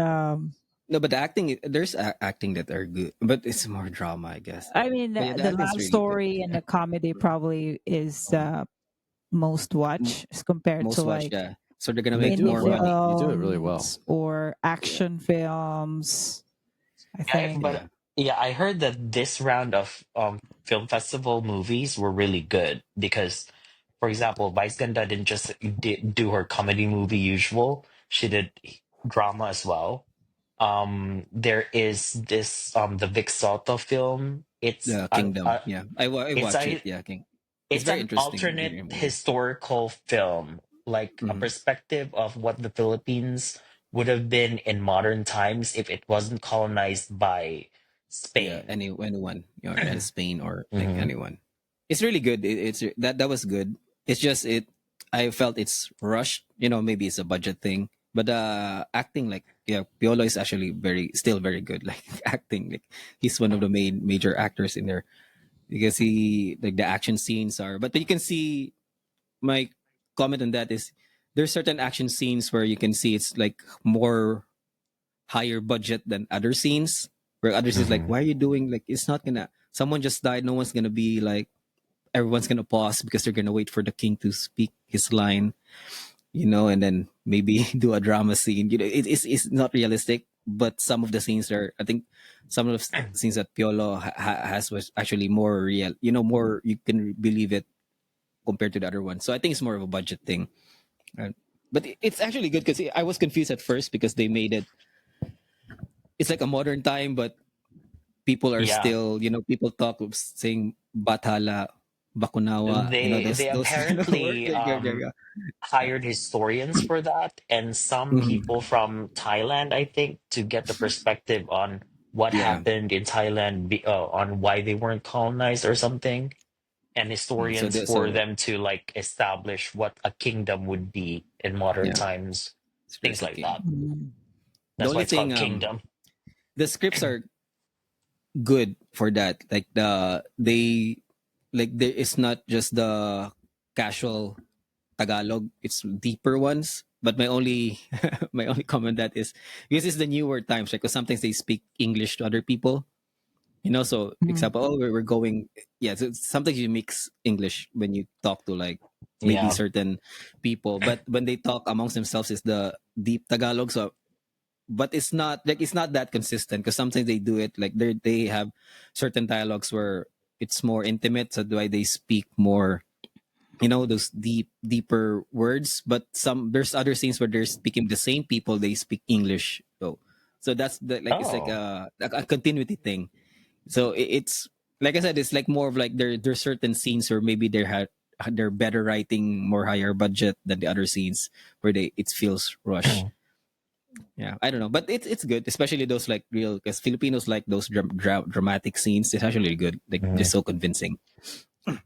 No, but the acting there's acting that are good, but it's more drama, I guess. I mean, But yeah, the the acting's love really good. story and the comedy probably is most M- watch as compared to Most watched, like yeah. So they're gonna And they make do it indie more well. money. You do it really well. films or Yeah, action films. I think. But yeah, yeah, I heard that this round of film festival movies were really good because, for example, Vice Ganda didn't just do her comedy movie usual; she did drama as well. There is this the Vic Soto film. the Kingdom. Yeah, I It's watch it. a Yeah, King. It's it's very an interesting alternate movie. historical film, like a Mhm. perspective of what the Philippines would have been in modern times if it wasn't colonized by Yeah, Spain. anyone, and Spain or like Hmm. anyone. It's really good. It's that was good. It's just it. I felt it's rushed. Maybe it's a budget thing, but acting like yeah, Piolo is actually still very good. Like acting, like he's one of the main major actors in there because he like the action scenes are. But you can see my comment on that is there's certain action scenes where you can see it's like more higher budget than other scenes where others is like Hmm. why are you doing like it's not gonna someone just died, no one's gonna be like everyone's gonna pause because they're gonna wait for the king to speak his line, and then maybe do a drama scene. It's not realistic, but some of the scenes are, I think some of the scenes that Piolo has was actually more real, more you can believe it compared to the other one. So I think it's more of a budget thing. Uh, but it's actually good because I was confused at first because they made it's like a modern time, but people are Yeah, still, people talk of saying bathala, bakunawa, they those kind of words. apparently hired historians for that, and some Mhm. people from Thailand, I think, to get the perspective on what Yeah. happened in Thailand, on why they weren't colonized or something, and So historians for so them to like establish what a kingdom would be in modern yeah, times, it's things Rice like King. that. Mm. The That's why only it's thing called kingdom. the scripts are good for that. Like there is not just the casual Tagalog, it's deeper ones. But my only my only comment that is because it's the newer times, right? Because sometimes they speak English to other people. So Mm. example, oh, we're going, yeah. So sometimes you mix English when you talk to like maybe Yeah. certain people, but when they talk amongst themselves, is the deep Tagalog. So, but it's not that consistent because sometimes they do it like they have certain dialogues where it's more intimate. So why they speak more, those deeper words. But there's other scenes where they're speaking the same people, they speak English. So that's like it's like Oh. a continuity thing. So it's like I said, it's like more of like there's certain scenes where maybe they're better writing, more higher budget than the other scenes where it feels rushed. Yeah, I don't know, but it's good, especially those like real because Filipinos like those dramatic scenes. It's actually good, like Mhm. just so convincing.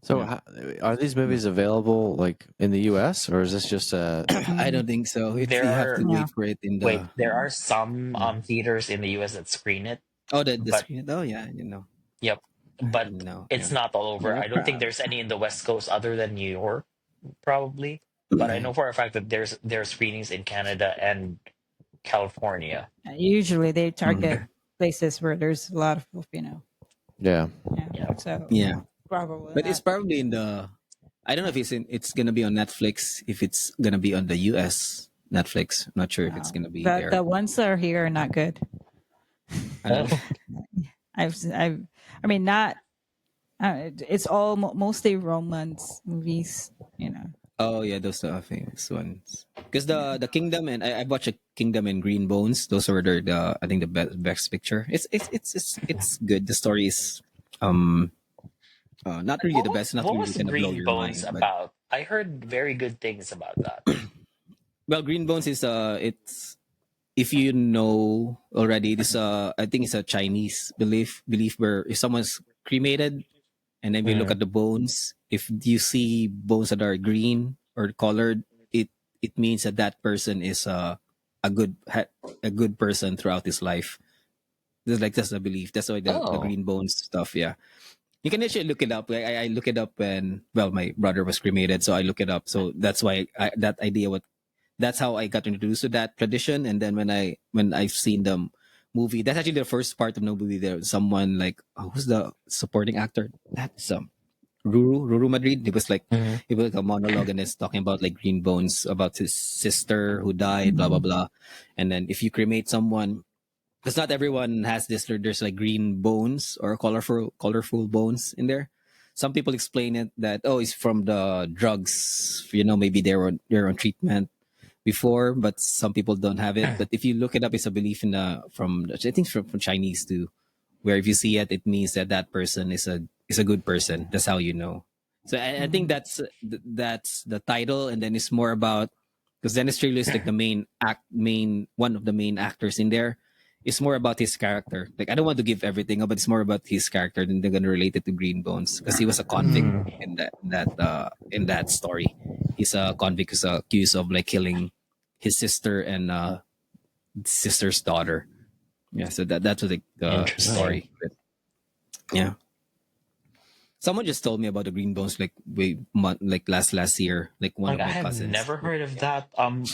So, Yeah. are these movies available like in the U.S. or is this just a? I don't think so. It's There you have to are Yeah. wait for it in wait, the there are some yeah. theaters in the US that screen it, The but screen. Oh yeah, you know. yep, I but didn't know. it's Yeah. not all Yeah, over. we're I don't think proud. there's any in the West Coast other than New York, probably. But I know for a fact that there are screenings in Canada and California. Usually they target Mhm. places where there's a lot of Filipino. Yeah. Yeah. Yeah. So Yeah, probably but it's not. probably in the. I don't know if it's gonna be on Netflix. If it's gonna be on the U.S. Netflix, not sure if it's No. gonna be The there. ones that are here are not good. Uh, I mean, not. It's all mostly romance movies. You know. oh yeah, those are famous ones. Because Yeah. the Kingdom and I watched a Kingdom and Green Bones. Those were the I think the best picture. It's good. The story is um not really the best. Not What really was gonna blow Green your Bones mind, but about? I heard very good things about that. well, Green Bones is it's if you know already, this I think it's a Chinese belief where if someone's cremated and then we look Mm. at the bones, if you see bones that are green or colored, it means that that person is a good person throughout his life. That's a belief. That's why the Oh, green bones stuff. Yeah, you can actually look it up. I look it up when my brother was cremated, so I look it up. So that's why that idea that's how I got introduced to that tradition. And then when I've seen the movie, that's actually the first part of the movie. There, someone like who's the supporting actor? That's Ruru Madrid. mhm. It was like a monologue and it's talking about like Green Bones about his sister who died, blah blah blah. And then if you cremate someone, because not everyone has this. There's like green bones or colorful bones in there. Some people explain it that it's from the drugs. Maybe they're on treatment before, but some people don't have it. But if you look it up, it's a belief in from I think from Chinese too, where if you see it, it means that that person is a good person. That's how you know. So I think Mhm. that's the title, and then it's more about because Dennis Trillo is like the main one of the main actors in there. It's more about his character. Like I don't want to give everything up, but it's more about his character. Then they're gonna relate it to Green Bones because he was a convict Mm. in that story. He's a convict who's accused of like killing his sister and sister's daughter. Yeah, so that's the Interesting. story. But, yeah, someone just told me about the Green Bones like like last year. Like one Like of I my have cousins. never heard of Yeah, that yeah.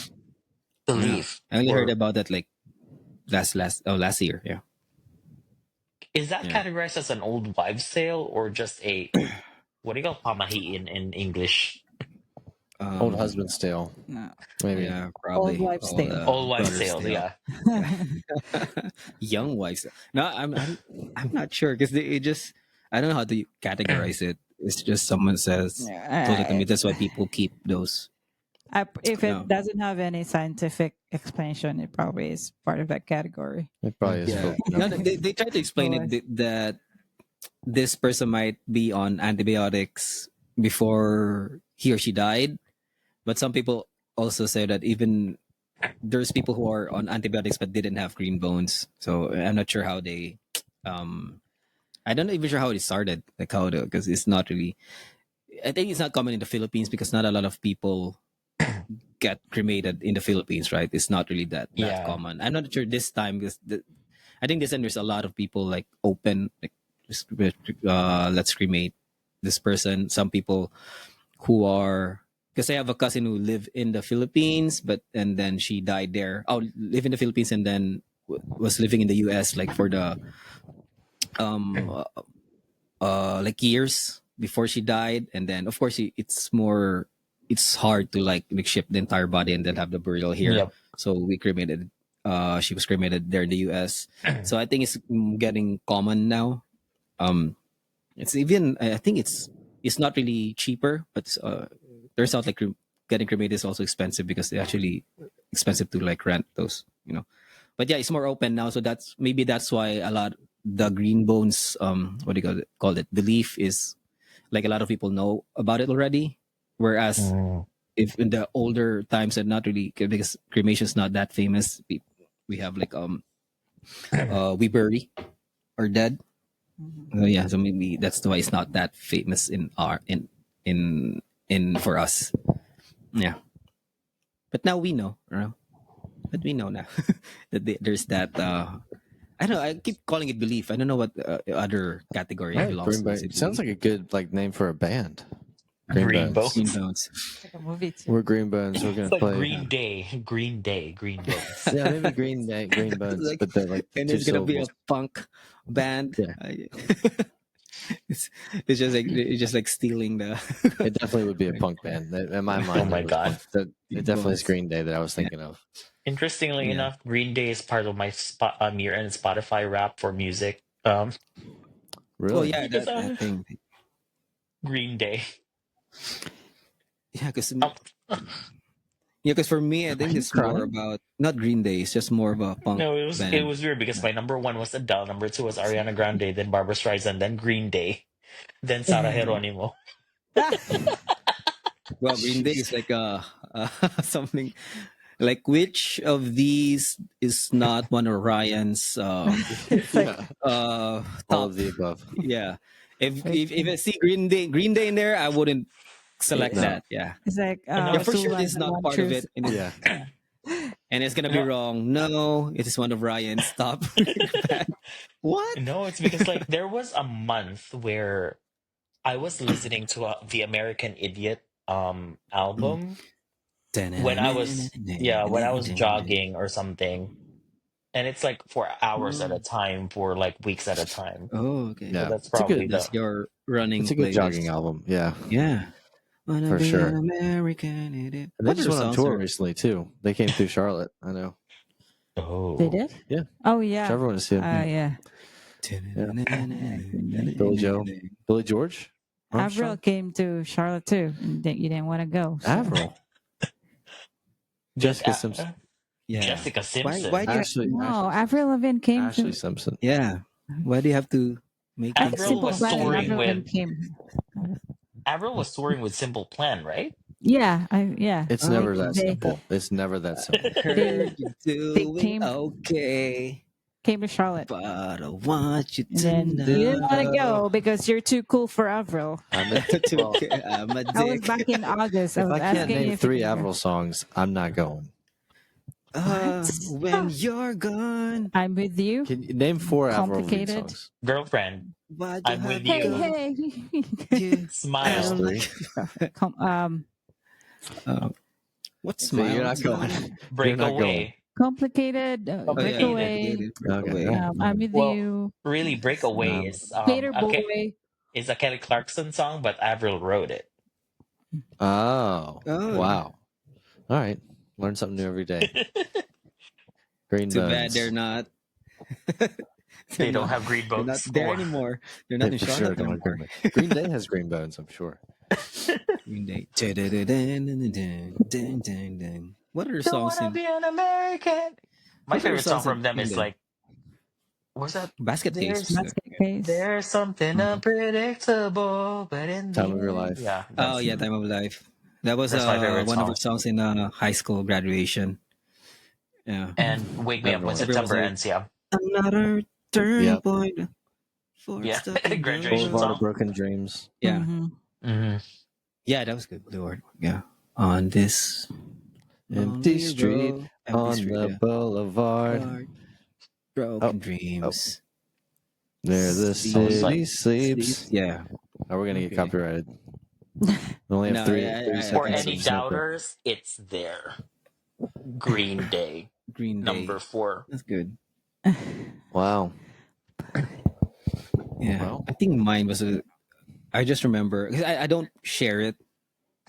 belief. I only heard Or about that like last year. Yeah, is that yeah. categorized as an old wives' tale or just a what do you call pamahi in English? Old Um, husband's tale, No. maybe. yeah, Old probably wives' all tale. the Old wives' brothers tales, tale. yeah. Yeah, young wives. No, I'm not sure because it just I don't know how to categorize it. It's just someone told it to me. Yeah, That's why people keep those. if it No, doesn't have any scientific explanation, it probably is part of that category. It probably is yeah. Filipino. No, they try to explain it Otherwise, that this person might be on antibiotics before he or she died, but some people also say that even there's people who are on antibiotics but didn't have green bones. So I'm not sure how they. Um, I don't even sure how it started, like how because it's not really. I think it's not common in the Philippines because not a lot of people get cremated in the Philippines, right? It's not really that Yeah. common. I'm not sure this time because I think this time there's a lot of people like open, like just, let's cremate this person. Some people who are because I have a cousin who lived in the Philippines, but and then she died there. Oh, live in the Philippines and then was living in the U.S. like for the um like years before she died, and then of course it's hard to like ship the entire body and then have the burial here. Yep. So we cremated. She was cremated there in the U.S. So I think it's getting common now. Um, it's even I think it's not really cheaper, but turns out like getting cremated is also expensive because they actually expensive to like rent those. But yeah, it's more open now, so that's why a lot the green bones what do you call it belief is like a lot of people know about it already, whereas Mm. if in the older times and not really because cremation is not that famous, We have like We Bury Our Dead. Yeah, so maybe that's why it's not that famous in our in for us. Yeah, but now we know, you know. But we know now that there's that. I don't know. I keep calling it belief. I don't know what other category it Right, belongs to. Is Greenbone it sounds like a good like name for a band. Green Greenbones. Green Bones. Bones? Like a movie too. We're Greenbones. We're gonna It's like play. Green Day, Green Day, Green Bones. Yeah, maybe Greenbones, Like, but they're like the and two it's gonna be a syllables. punk band. Yeah. It's, it's just like stealing the. It definitely would be a punk band. In my mind, my it was God. punk. It definitely is Bones. Green Day that I was thinking of. Interestingly Yeah. enough, Green Day is part of my year-end Spotify wrap for music. Really? Oh yeah, Because that thing. Green Day. Yeah, because Um, for me, I think you it's more crying? about not Green Day. It's just more of a punk no, it band. was weird because my number one was Adele, number two was Ariana Grande, then Barbra Streisand, then Green Day, then Sarah Geronimo. Well, Green Day is like something like which of these is not one of Ryan's It's like, Yeah. top? All of the above. Yeah, if I see Green Day in there, I wouldn't select No. that. Yeah, it's like No, yeah, for two sure this lies is and not one part of truth. it, and, Yeah. and it's gonna be No. wrong. No, it is one of Ryan's top. What? No, it's because like there was a month where I was listening to the American Idiot album when I was jogging or something, and it's like for hours at a time for like weeks at a time. Oh, okay. So Yeah. that's It's a probably good. That's your running It's a good playlist. jogging album. Yeah, Yeah. Wanna for be sure. an American idiot. And they What just other went on songs tour are? recently too. They came through Charlotte. I know. Oh, They did? Yeah. Oh yeah. Trevor went to see him. Yeah. Billy Joe, Billy George, Avril Armstrong, came to Charlotte too, and you didn't want to go. So. Avril, Jessica Simpson, Yeah. Jessica Simpson. Why do you? Ashley, No, Avril Lavigne came Ashley to. Simpson. Yeah. Why do you have to make I think Avril Simple was Plan and touring Avril Lavigne with came. Avril was touring with Simple Plan, right? Yeah, yeah. It's never that They- simple. It's never that simple. Heard you doing came- okay, Came to Charlotte, but I want you and to then know. you didn't want to go because you're too cool for Avril. I'm a, well, I'm a That was dick. back in August. I if was I can't asking name if you 3 can go. Avril songs, I'm not going. What? When you're gone, I'm with you. Can you name 4 Avril Lavigne Complicated. songs? Girlfriend, why do I'm I with have to you. Hey, go? hey. You Smile. sound like- What's See, you're not smile? going. Break not away. Complicated. Oh, yeah, Breakaway. Okay. I'm with Well, you. really, Breakaway Um, is Hater boy. is a Kelly Clarkson song, but Avril wrote it. Oh, Oh. wow. All right. Learn something new every day. Green Too Bones. bad they're not. They don't have Green They're Bones not there score. anymore. They're not They in for sure Charlotte don't have anymore. Green Bones. Green Day has Green Bones, I'm sure. Green Day. What other Don't songs wanna in be an American. My What favorite other song songs in from them Green is Day? like, what's that? Basket Case? Basket case. There's something unpredictable, but in Time the of your end- life. Yeah. Oh yeah, Time of Life. That was That's my favorite one of our song. songs in high school graduation. Yeah. And Wake Me Up When Everyone. September Everyone's Ends. Yeah. Another turning Yep. point. For Yeah. stuck in Graduation love. Boulevard of song. Broken Dreams. Yeah. Mhm. Mm-hmm. Yeah, that was good. Lord. Yeah. On this Empty lonely street road, on the boulevard. Boulevard, broken dreams. There the Sleep. city sleeps. Yeah. Oh, we're going to get Okay. copyrighted. We only have No, three, I- 3 I- For seconds any of snippet. doubters, it's there. Green Day, Green Day. number 4. That's good. Wow. Yeah. Well. I think mine was I just remember because I don't share it.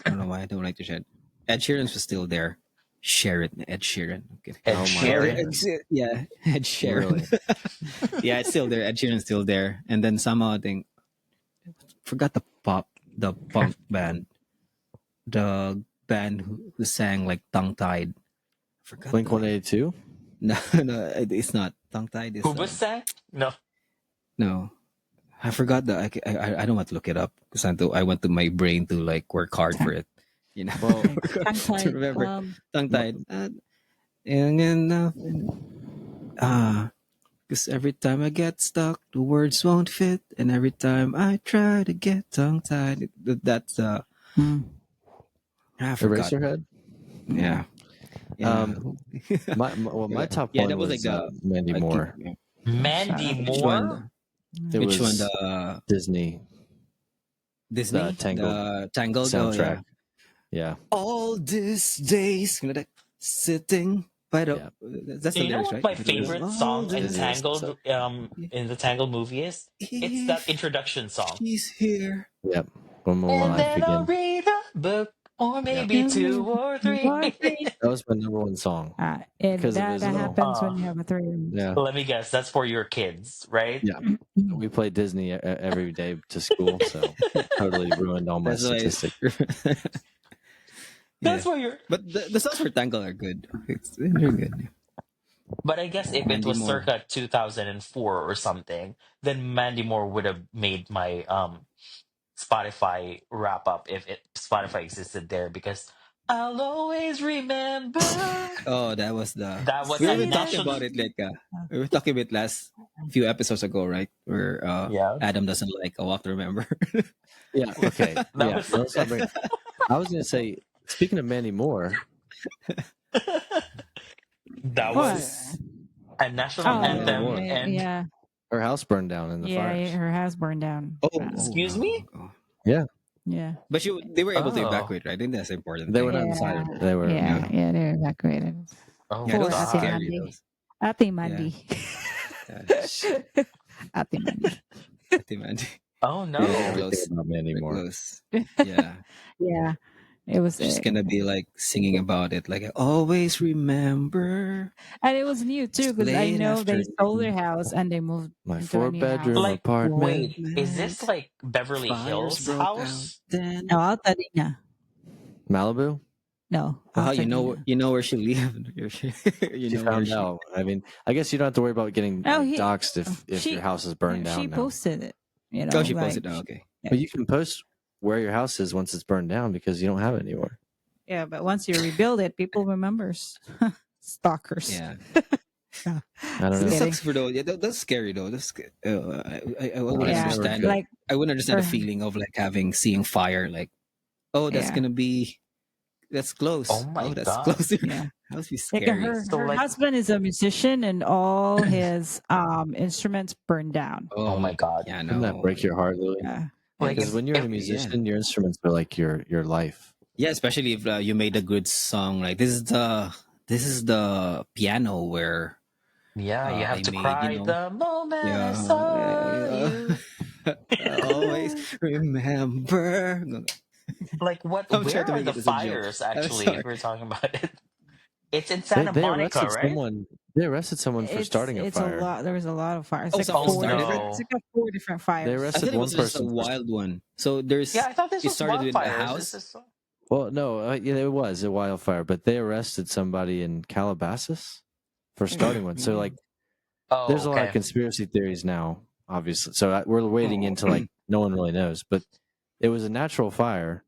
I don't know why I don't like to share it. Ed Sheeran's was still there. Share it, Ed Sheeran. Okay. Ed Oh my Sheeran. Yeah, Ed Sheeran. Yeah, it's still there. Ed Sheeran's still there. And then somehow I think forgot the punk band, the band who sang like tongue tied. Forgot. Blink 182? No, it's not tongue tied. Who was that? No. No, I forgot that. I don't want to look it up because I went to my brain to like work hard for it. You know, Well, to remember tongue tied. Because every time I get stuck, the words won't fit, and every time I try to get tongue tied, that's Hmm. I forgot. Eraserhead. Yeah, yeah, My top yeah. one That was like was the Mandy I keep Moore. yeah. Mandy Which one? Moore? It Which one? was The Disney, the Disney, Tangled the Tangled. Oh soundtrack. yeah. Yeah, All these days, like sitting by the. yeah. That's the You know lyrics, what right? my favorite All song in It is. this. Tangled in the Tangled movie is? It's that If introduction song. she's here. Yep. When will And life then I'll begin? read a book or Yep. maybe two or three. That was my number one song And because of that Isabel. happens when uh, you have a 3-year-old. Yeah, let me guess, that's for your kids, right? yeah. We played Disney every day to school, so totally ruined all my That's why. statistics. That's Yeah, for your. but the songs for Tangle are good. They're good. But I guess if it Mandy was Moore. circa 2004 or something, then Mandy Moore would have made my Spotify wrap up if Spotify existed there because I'll always remember. Oh, that was the. That was We a were See that? talking national. about it like we were talking about last few episodes ago, right? Where Yeah, Adam doesn't like a walk to remember. Yeah. Okay. that Yeah. was No, let's not bring. I was gonna say, speaking of Mandy Moore, that What? was a national Mandy Oh, anthem. Moore, And yeah. her house burned down in the Yeah, fires. her house burned down. Oh excuse no. me. Oh. Yeah, Yeah. But they were able to Oh, evacuate, right? I think that's the important they were not thing. Yeah. inside. They were. Yeah. Yeah. Yeah. They're evacuated. oh Yeah, my Poor those are Ate God. scary. Mandy. Those. Ate Yeah. Mandy. Yeah. Ate Mandy. Demand. Oh Hate Very no. everything close. about Mandy Very Moore. close. Yeah. Yeah. It was She's gonna be like singing about it, like I always remember. and it was new It's too because I late know they sold their afternoon. house and they moved My into a new house. four-bedroom Like, apartment, wait, is Man, this like Beverly fires Hills broke out house? No, then. Altadena. Malibu. No, Well, how Altadena. you know where she lived. you She know where found she. out. I mean, I guess you don't have to worry about getting No, like he doxxed if your she house is burned she down now. posted it. You Oh, know, she like posted. Oh, okay. But you can post where your house is once it's burned down because you don't have it anymore. yeah, but once you rebuild it, people remembers. Stalkers. Yeah. No, I don't just It know. kidding. sucks for those. Yeah, that's scary though. I wouldn't It's Yeah, never understand. good. like I wouldn't understand the her. feeling of like seeing fire. Like, oh, that's Yeah, gonna be that's Oh close. my Oh, that's God. close. yeah. That must be Like scary. So her like, husband is a musician, and all his instruments burned down. oh Oh, my God. yeah, Wouldn't that no. break your heart, Louis? Yeah, Like Because it's when you're a if Yeah, musician, your instruments are like your life. yeah. Especially if you made a good song. Like this is the piano where yeah, you I have to made. cry the moment I Yeah, saw you. I always remember. Like what? I'm trying Where to are make the it as a joke. fires? I'm Actually, sorry. if we're talking about it, it's in They Santa they Monica, arrested right? someone. They arrested someone for starting a it's a fire. lot. There was a lot of fires. It's Oh, like someone Oh four started different. it. It's no. like 4 different They fires. I arrested thought it one was just a person for. wild one. So Yeah, I thought this it was started with a wildfires. Is house. this? Well, no, yeah, it was a wildfire, but they arrested somebody in Calabasas for starting one. So, like, Oh, there's a lot of okay. conspiracy theories now, obviously. So we're wading Oh, into like no one really knows, but it was a natural fire.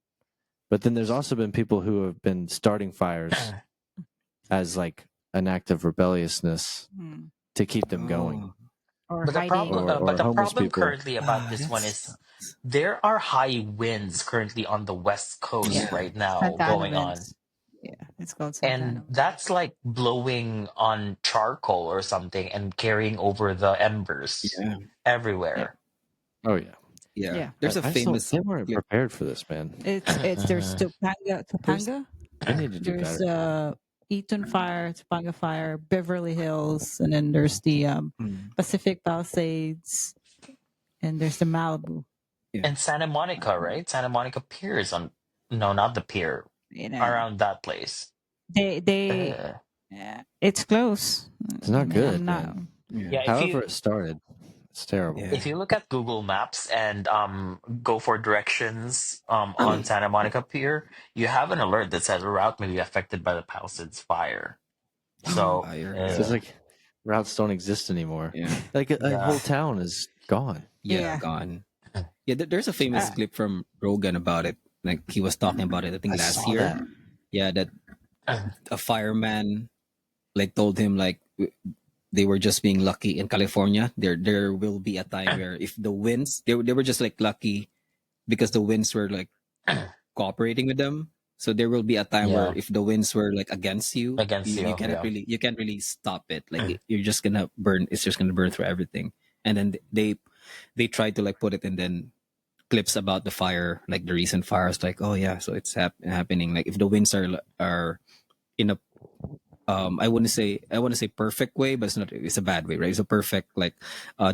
But then there's also been people who have been starting fires as like an act of rebelliousness Hmm. to keep them going, oh, Or But the hiding. problem, or but the homeless problem people. currently about this that one is sucks. there are high winds currently on the west coast Yeah, Yeah. right now Santa Ana going on, winds. Yeah, it's called Santa and Ana winds. that's like blowing on charcoal or something and carrying over the embers Yeah. Yeah, everywhere. Oh yeah, Yeah. yeah. There's a I just don't. famous They weren't clip. prepared for this, man. It's there's Mhm. There's Topanga. They need to do There's better. Eaton Fire, Topanga Fire, Beverly Hills, and then there's the mm, Pacific Palisades, and there's the Malibu. yeah. And Santa Monica, right? Santa Monica Pier is on. No, not the pier. You know, Around that place. they Uh, yeah, it's close. It's I not mean, I'm good, not. man. Yeah. yeah, However, it started, it's terrible. Yeah. if you look at Google Maps and go for directions on Santa Monica Pier, you have an alert that says route may be affected by the Palisades fire. So Fire. So it's Yeah. like routes don't exist anymore. Yeah. Like a yeah. whole town is gone. Yeah. Yeah, Gone. Yeah. There's a famous uh, clip from Rogan about it. Like he was talking about it, I think I last saw year. that. Yeah. That a fireman like told him like they were just being lucky in California. There will be a time where if the winds, they were just like lucky because the winds were like cooperating with them. So there will be a time where Yeah, if the winds were like against you, against you you. cannot Yeah. really you can't really stop it. Like you're just gonna burn. It's just gonna burn through everything. And then they try to like put it in then clips about the fire, like the recent fires. Like oh yeah, so it's happening. Like if the winds are in a I want to say perfect way, but it's not. It's a bad way, right? It's a perfect like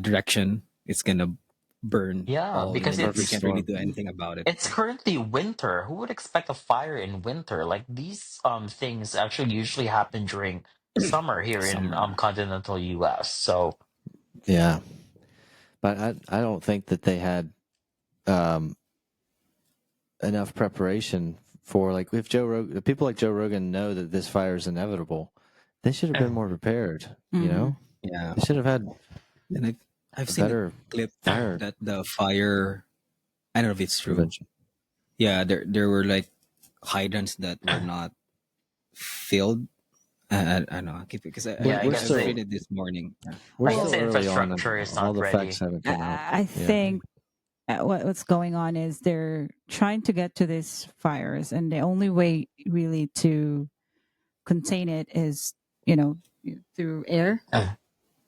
direction. It's gonna burn Yeah, all, and because then you Perfect can't really storm. do anything about it. it's currently winter. Who would expect a fire in winter? Like these things actually usually happen during summer here in Summer. continental US. So Yeah, but I don't think that they had um, enough preparation for like if people like Joe Rogan know that this fire is inevitable, they should have been more prepared. You Mm-hmm. know, Yeah, they should have had and I've a seen a better clip fire that the fire. I don't know if it's true. prevention. Yeah, there were like hydrants that were not filled. I don't know. I keep it because yeah, I We're I've guess read still it this morning. Yeah. I guess Well, the still early on, and infrastructure is all not the facts ready. haven't come out. I Yeah, think what's going on is they're trying to get to these fires, and the only way really to contain it is, you know, through air.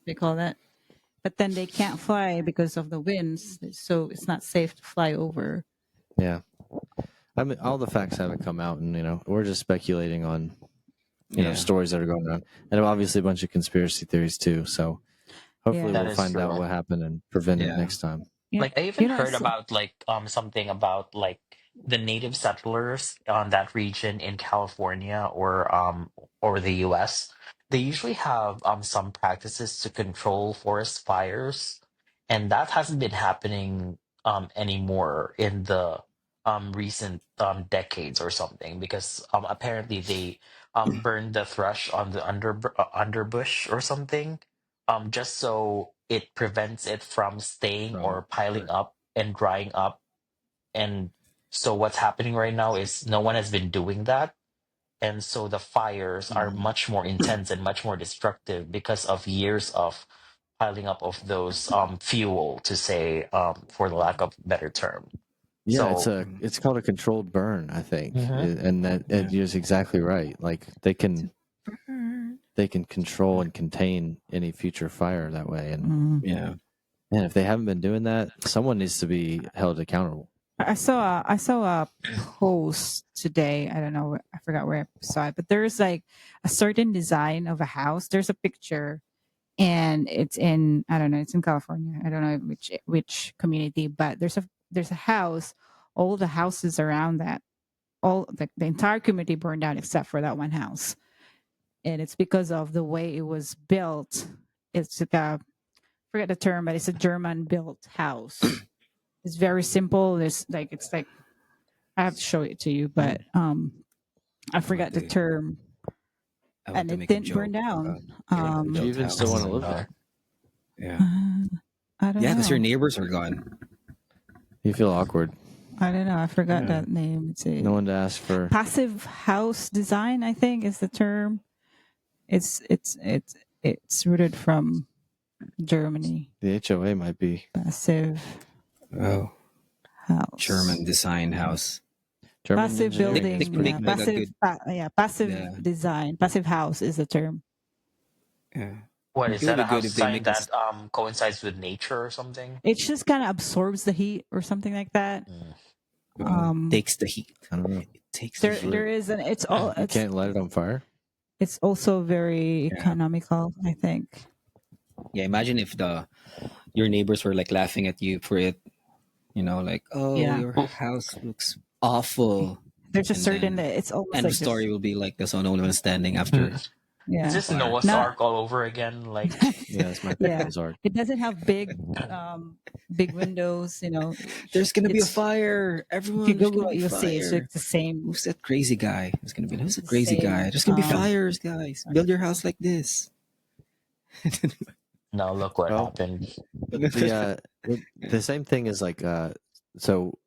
They call that. But then they can't fly because of the winds, so it's not safe to fly over. yeah. I mean, all the facts haven't come out, and we're just speculating on Yeah. stories that are going around, and obviously a bunch of conspiracy theories too. So hopefully Yeah. That we'll is find out true. what happened and prevent it Yeah. next time. Yeah. Like I even I heard saw, about like something about like the native settlers on that region in California or the US. They usually have some practices to control forest fires, and that hasn't been happening anymore in the recent decades or something because apparently they burned the thrush on the underbush or something just so it prevents it from staying From or piling up and drying up. And so what's happening right now is no one has been doing that. And so the fires are Mhm. much more intense and much more destructive because of years of piling up of those fuel, to say, for the lack of better term. Yeah, So, it's called a controlled burn, I think, mhm. and that Yeah. is exactly right. Like they can control and contain any future fire that way. And Yeah. man, if they haven't been doing that, someone needs to be held accountable. I saw a post today. I don't know. I forgot where I saw it, but there's like a certain design of a house. There's a picture, and it's in, I don't know. It's in California. I don't know which community, but there's a house. All the houses around that, all the entire community burned down except for that one house, and it's because of the way it was built. It's like a, forget the term, but it's a German built house. It's very simple. It's like I have to show it to you, but I I want forgot the to term, I want and to it make a didn't burn joke down. about German Do you built even still want to house. live uh, there? Yeah. I don't Yeah, because your know. neighbors are gone. You feel awkward. I don't know. I forgot Yeah. that name. It's a No one to ask for. passive house design, I think is the term. It's rooted from Germany. The HOA might be Passive Oh, house. German design house. German Passive engineering. They That's building, can pretty yeah. make like cool. a good Passive yeah. design. Passive house is the term. Yeah. what Like is it would that, be a good house if they design make us that coincides with nature or something? It just kind of absorbs the heat or something like that. Mm. takes the heat. I don't know. It takes the heat. There is an it's all You can't light it on fire. it's also very Yeah. economical, I think. Yeah, imagine if the your neighbors were like laughing at you for it, like, oh, Yeah. your house looks awful. There's a And certain then that it's almost end of like this. story will be like there's only one standing after Is Yeah. this fire. Noah's Not Ark all over again? Like, Yeah, this might be yeah. Noah's Ark. It doesn't have big windows, There's gonna be a It's fire. if you Everyone, there's Google gonna it, be you'll see it's fire. the same Who's that crazy guy? Who's the the crazy guy? same There's gonna be fires, guys. Build your house like this. now look what Well, happened. the same thing is like so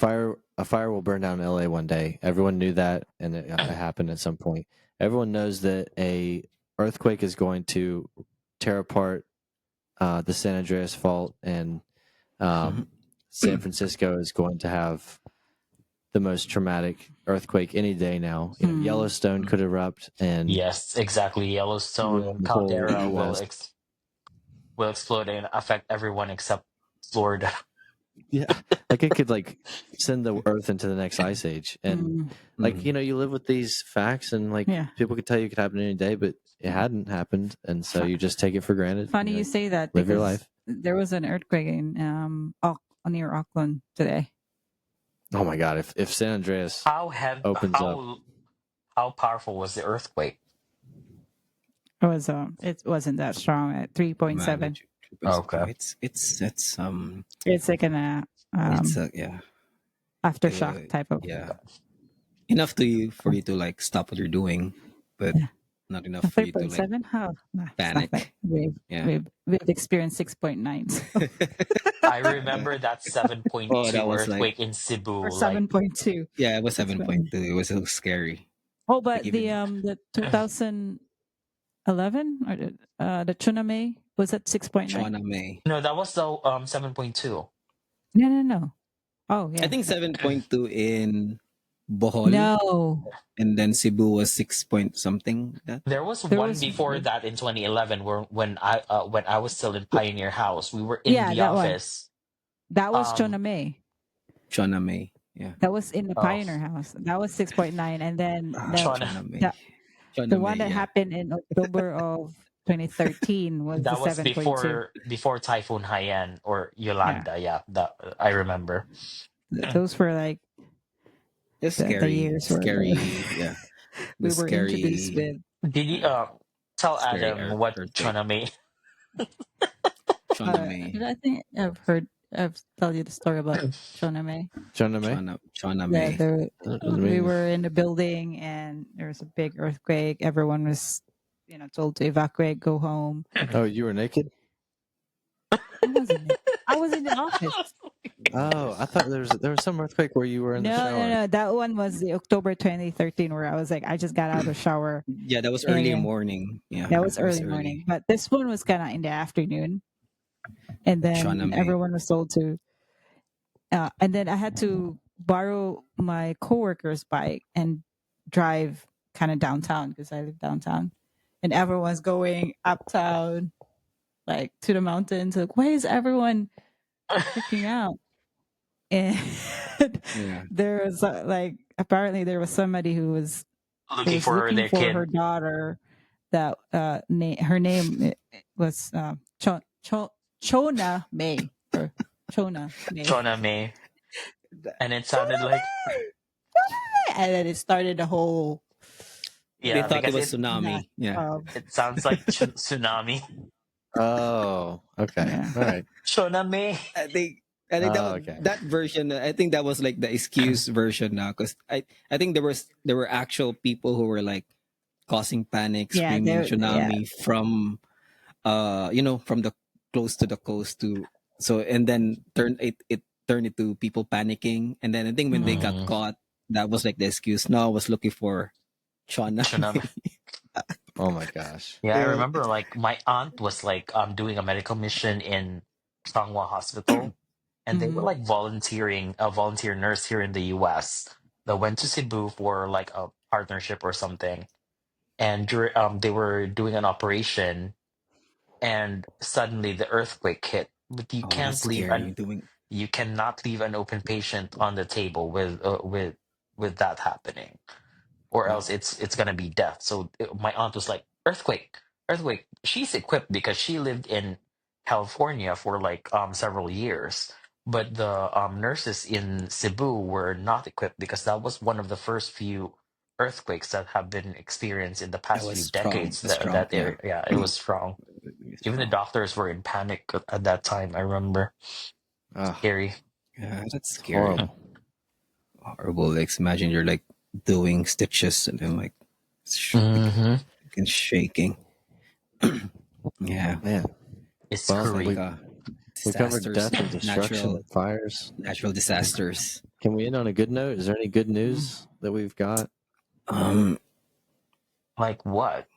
a fire will burn down LA one day. Everyone knew that, and it happened at some point. Everyone knows that a earthquake is going to tear apart the San Andreas Fault, and San Francisco is going to have the most traumatic earthquake any day now. You know, Yellowstone could erupt, and Yes, exactly. Yellowstone ruin the whole caldera U.S. will explode and affect everyone except Florida. Yeah, like it could like send the Earth into the next ice age, and like you live with these facts, and like people could tell you it could happen any day, but it hadn't happened, and so you just take it for granted. Funny you say that, live your because life. there was an earthquake in near Auckland today. Oh my God! If San Andreas opens up, How powerful was the earthquake? It wasn't that strong at 3.7. Magnitude. Okay. It's It's like an yeah, aftershock type of. yeah, enough for you to like stop what you're doing, but not enough for you to like 3.7. How? Nah, it's panic. nothing. We've experienced 6.9 I remember that 7.2 Oh, that was earthquake in Cebu. or Like 7.2. Yeah, it was 7.2. It was so scary. Oh, but Like the 2011 or the tsunami was at 6.9. Shauna May. no, that was the 7.2. No. Oh yeah. I think 7.2 in Bohol, No. and then Cebu was 6 point something. There was one before that in 2011 when I was still in Pioneer House. We were in the that one. office. That was tsunami. Shauna May. Yeah. That was in the Pioneer House. That was 6.9, and then Shauna May. the one that happened in October of 2013 was that the was 7.2. before Typhoon Haiyan or Yolanda. Yeah, that I remember. Those were like It's the scary. years Scary. Yeah. we were introduced with. Did you tell Scary Adam what earthquake. Shauna May? Shauna May. I think I've told you the story about Shauna May. Shauna May. We were in the building and there was a big earthquake. Everyone was, told to evacuate, go home. Oh, you were naked? I wasn't. I was in the office. Oh, I thought there was some earthquake where you were in the shower. No. That one was the October 2013 where I was like, I just got out of the shower. Yeah, that was early morning. Yeah, that was early morning. But this one was kind of in the afternoon. And then everyone was told to, and then I had to borrow my coworker's bike and drive kind of downtown because I live downtown, and everyone's going uptown, like to the mountains. Like, why is everyone freaking out? And there was apparently there was somebody who was looking for her daughter. That her name was Chona May. Or Chona May. Shauna May. And it sounded like and then it started the whole they thought it was tsunami. It sounds like tsunami. Oh, okay. Yeah. All right. Shauna May. I think that version. I think that was like the excuse version now, because I think there were actual people who were like causing panic, screaming tsunami from from the close to the coast to and then turned into people panicking, and then I think when they got caught, that was like the excuse. No, I was looking for tsunami. Oh my gosh. Yeah, I remember like my aunt was like doing a medical mission in Changhua Hospital, and they were like volunteering, a volunteer nurse here in the US that went to Cebu for like a partnership or something. And they were doing an operation, and suddenly the earthquake hit. But you can't leave you cannot leave an open patient on the table with that happening, or else it's gonna be death. So my aunt was like, earthquake. She's equipped because she lived in California for like several years, but the nurses in Cebu were not equipped because that was one of the first few earthquakes that have been experienced in the past few decades. That area, yeah, it was strong. Even the doctors were in panic at that time. I remember. Scary. Yeah, that's scary. Horrible. Like, imagine you're like doing stitches and then like shaking. Yeah, man, it's crazy. We covered death and destruction, fires, natural disasters. Can we end on a good note? Is there any good news that we've got? Like what?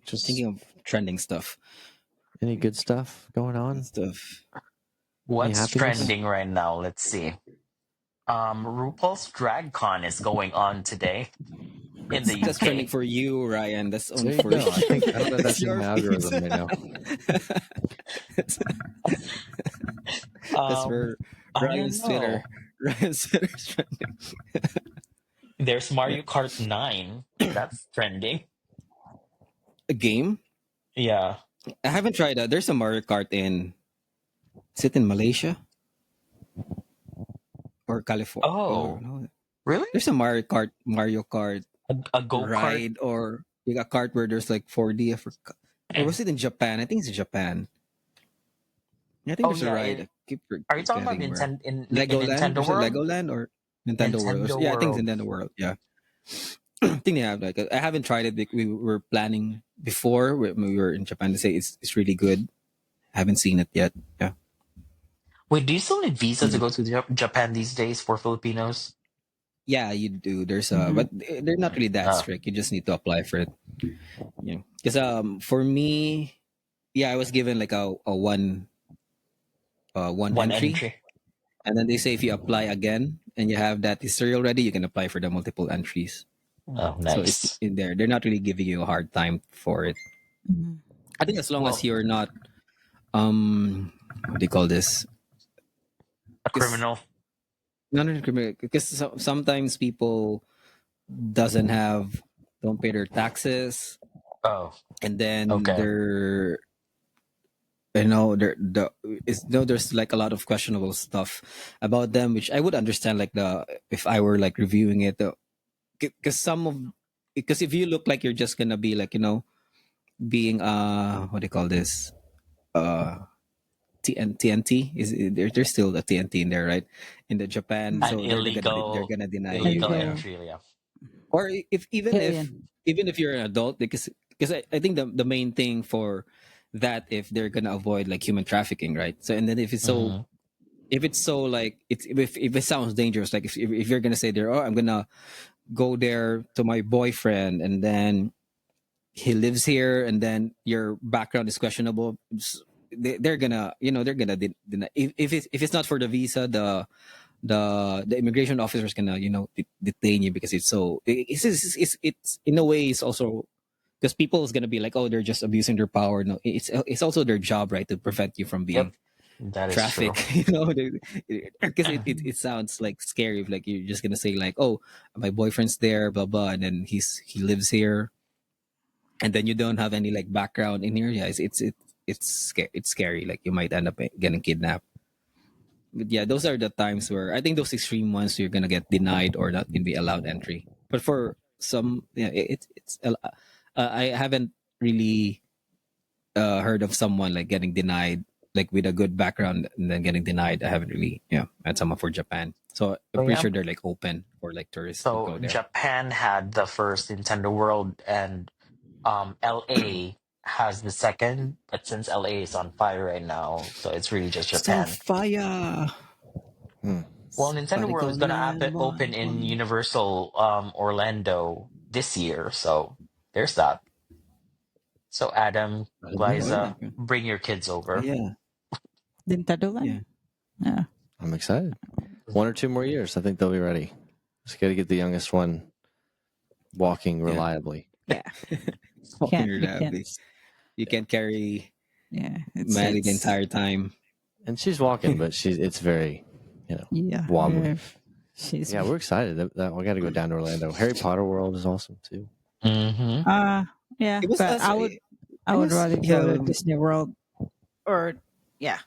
Just thinking of trending stuff. Any good stuff going on? Stuff. What's happiness? trending right now? Let's see. RuPaul's Drag Con is going on today in the That's trending UK. for you, Ryan. That's only There you for go. I think I don't know if that's that's in your my feeds. algorithm right now. That's Um, for I don't Ryan's Twitter. know. Ryan's Twitter's trending. There's Yeah. Mario Kart 9. That's trending. A game? Yeah. I haven't tried that. There's a Mario Kart in. Is it in Malaysia or California? Oh Oh, no, really? there's a Mario Kart A go-kart? ride or like a kart where there's like 4D or was it in Japan? I think it's Japan. I think Oh there's a yeah. ride. I keep Are you talking about forgetting where. In Legoland? Nintendo There's a World? Legoland or Nintendo World. Nintendo Yeah, I think it's World. Nintendo World. Yeah. I think they have like I haven't tried it. We were planning before when we were in Japan to say it's really good. I haven't seen it yet. Yeah. Wait, do you still need visa to Mhm. go to Japan these days for Filipinos? Yeah, you do. There's Mhm. but they're not really that Uh, strict. You just need to apply for it. Yeah. Because for me, yeah, I was given like a one one entry, entry. and then they say if you apply again and you have that history already, you can apply for the multiple entries. Oh, So it's nice. in there. They're not really giving you a hard time for it. Mhm. I think as long as Well, you're not what do you call this? a Because criminal. not because sometimes people doesn't have don't pay their taxes, Oh, and then okay. they're there's like a lot of questionable stuff about them, which I would understand like the if I were like reviewing it, because some of because if you look like you're just gonna be like being what do you call this uh TNT is there's still a TNT in there, right? In the Japan, An so they're illegal gonna deny you, illegal yeah. Illegal entry. Yeah. Or if alien. even if you're an adult, because I think the main thing for that if they're gonna avoid like human trafficking, right? So and then Mm-hmm. if it's so like it's if it sounds dangerous, like if you're gonna say there, oh, I'm gonna go there to my boyfriend and then he lives here and then your background is questionable, they're gonna they're gonna deny. If it's not for the visa, the immigration officer is gonna detain you because it's so it's in a way it's also because people is gonna be like, oh, they're just abusing their power. No, it's also their job, right, to prevent you from being Yep. That is true. traffic. Because it sounds like scary, like you're just gonna say like, oh, my boyfriend's there, blah blah, and then he lives here, and then you don't have any like background in here. Yeah, it's scary, like you might end up getting kidnapped. But yeah, those are the times where I think those extreme ones you're gonna get denied or not gonna be allowed entry. But for some, yeah, I haven't really heard of someone like getting denied like with a good background and then getting denied. I haven't really had someone for Japan. So I'm So pretty yeah. sure they're like open for like tourists to So go there. Japan had the first Nintendo World, and LA has the second. But since LA is on fire right now, so it's really just So Japan. fire, Hmm. Well, Nintendo World is particle gonna land, open in one. Universal Orlando this year, so there's that. So Adam, Oh yeah, Liza, okay. bring your kids over. Yeah, Nintendo yeah. Land. Yeah. I'm excited. 1 or 2 more years, I think they'll be ready. Just got to get the youngest one walking Yeah. reliably. Yeah. Walking You can't. reliably. You can't carry Yeah. Maddie the entire time. And she's walking, but it's very, Yeah. wobbly. She's. Yeah, we're excited. That we got to go down to Orlando. Harry Potter World is awesome too. Mm-hmm. Yeah, It was but us. I It would was rather go to Disney World or yeah.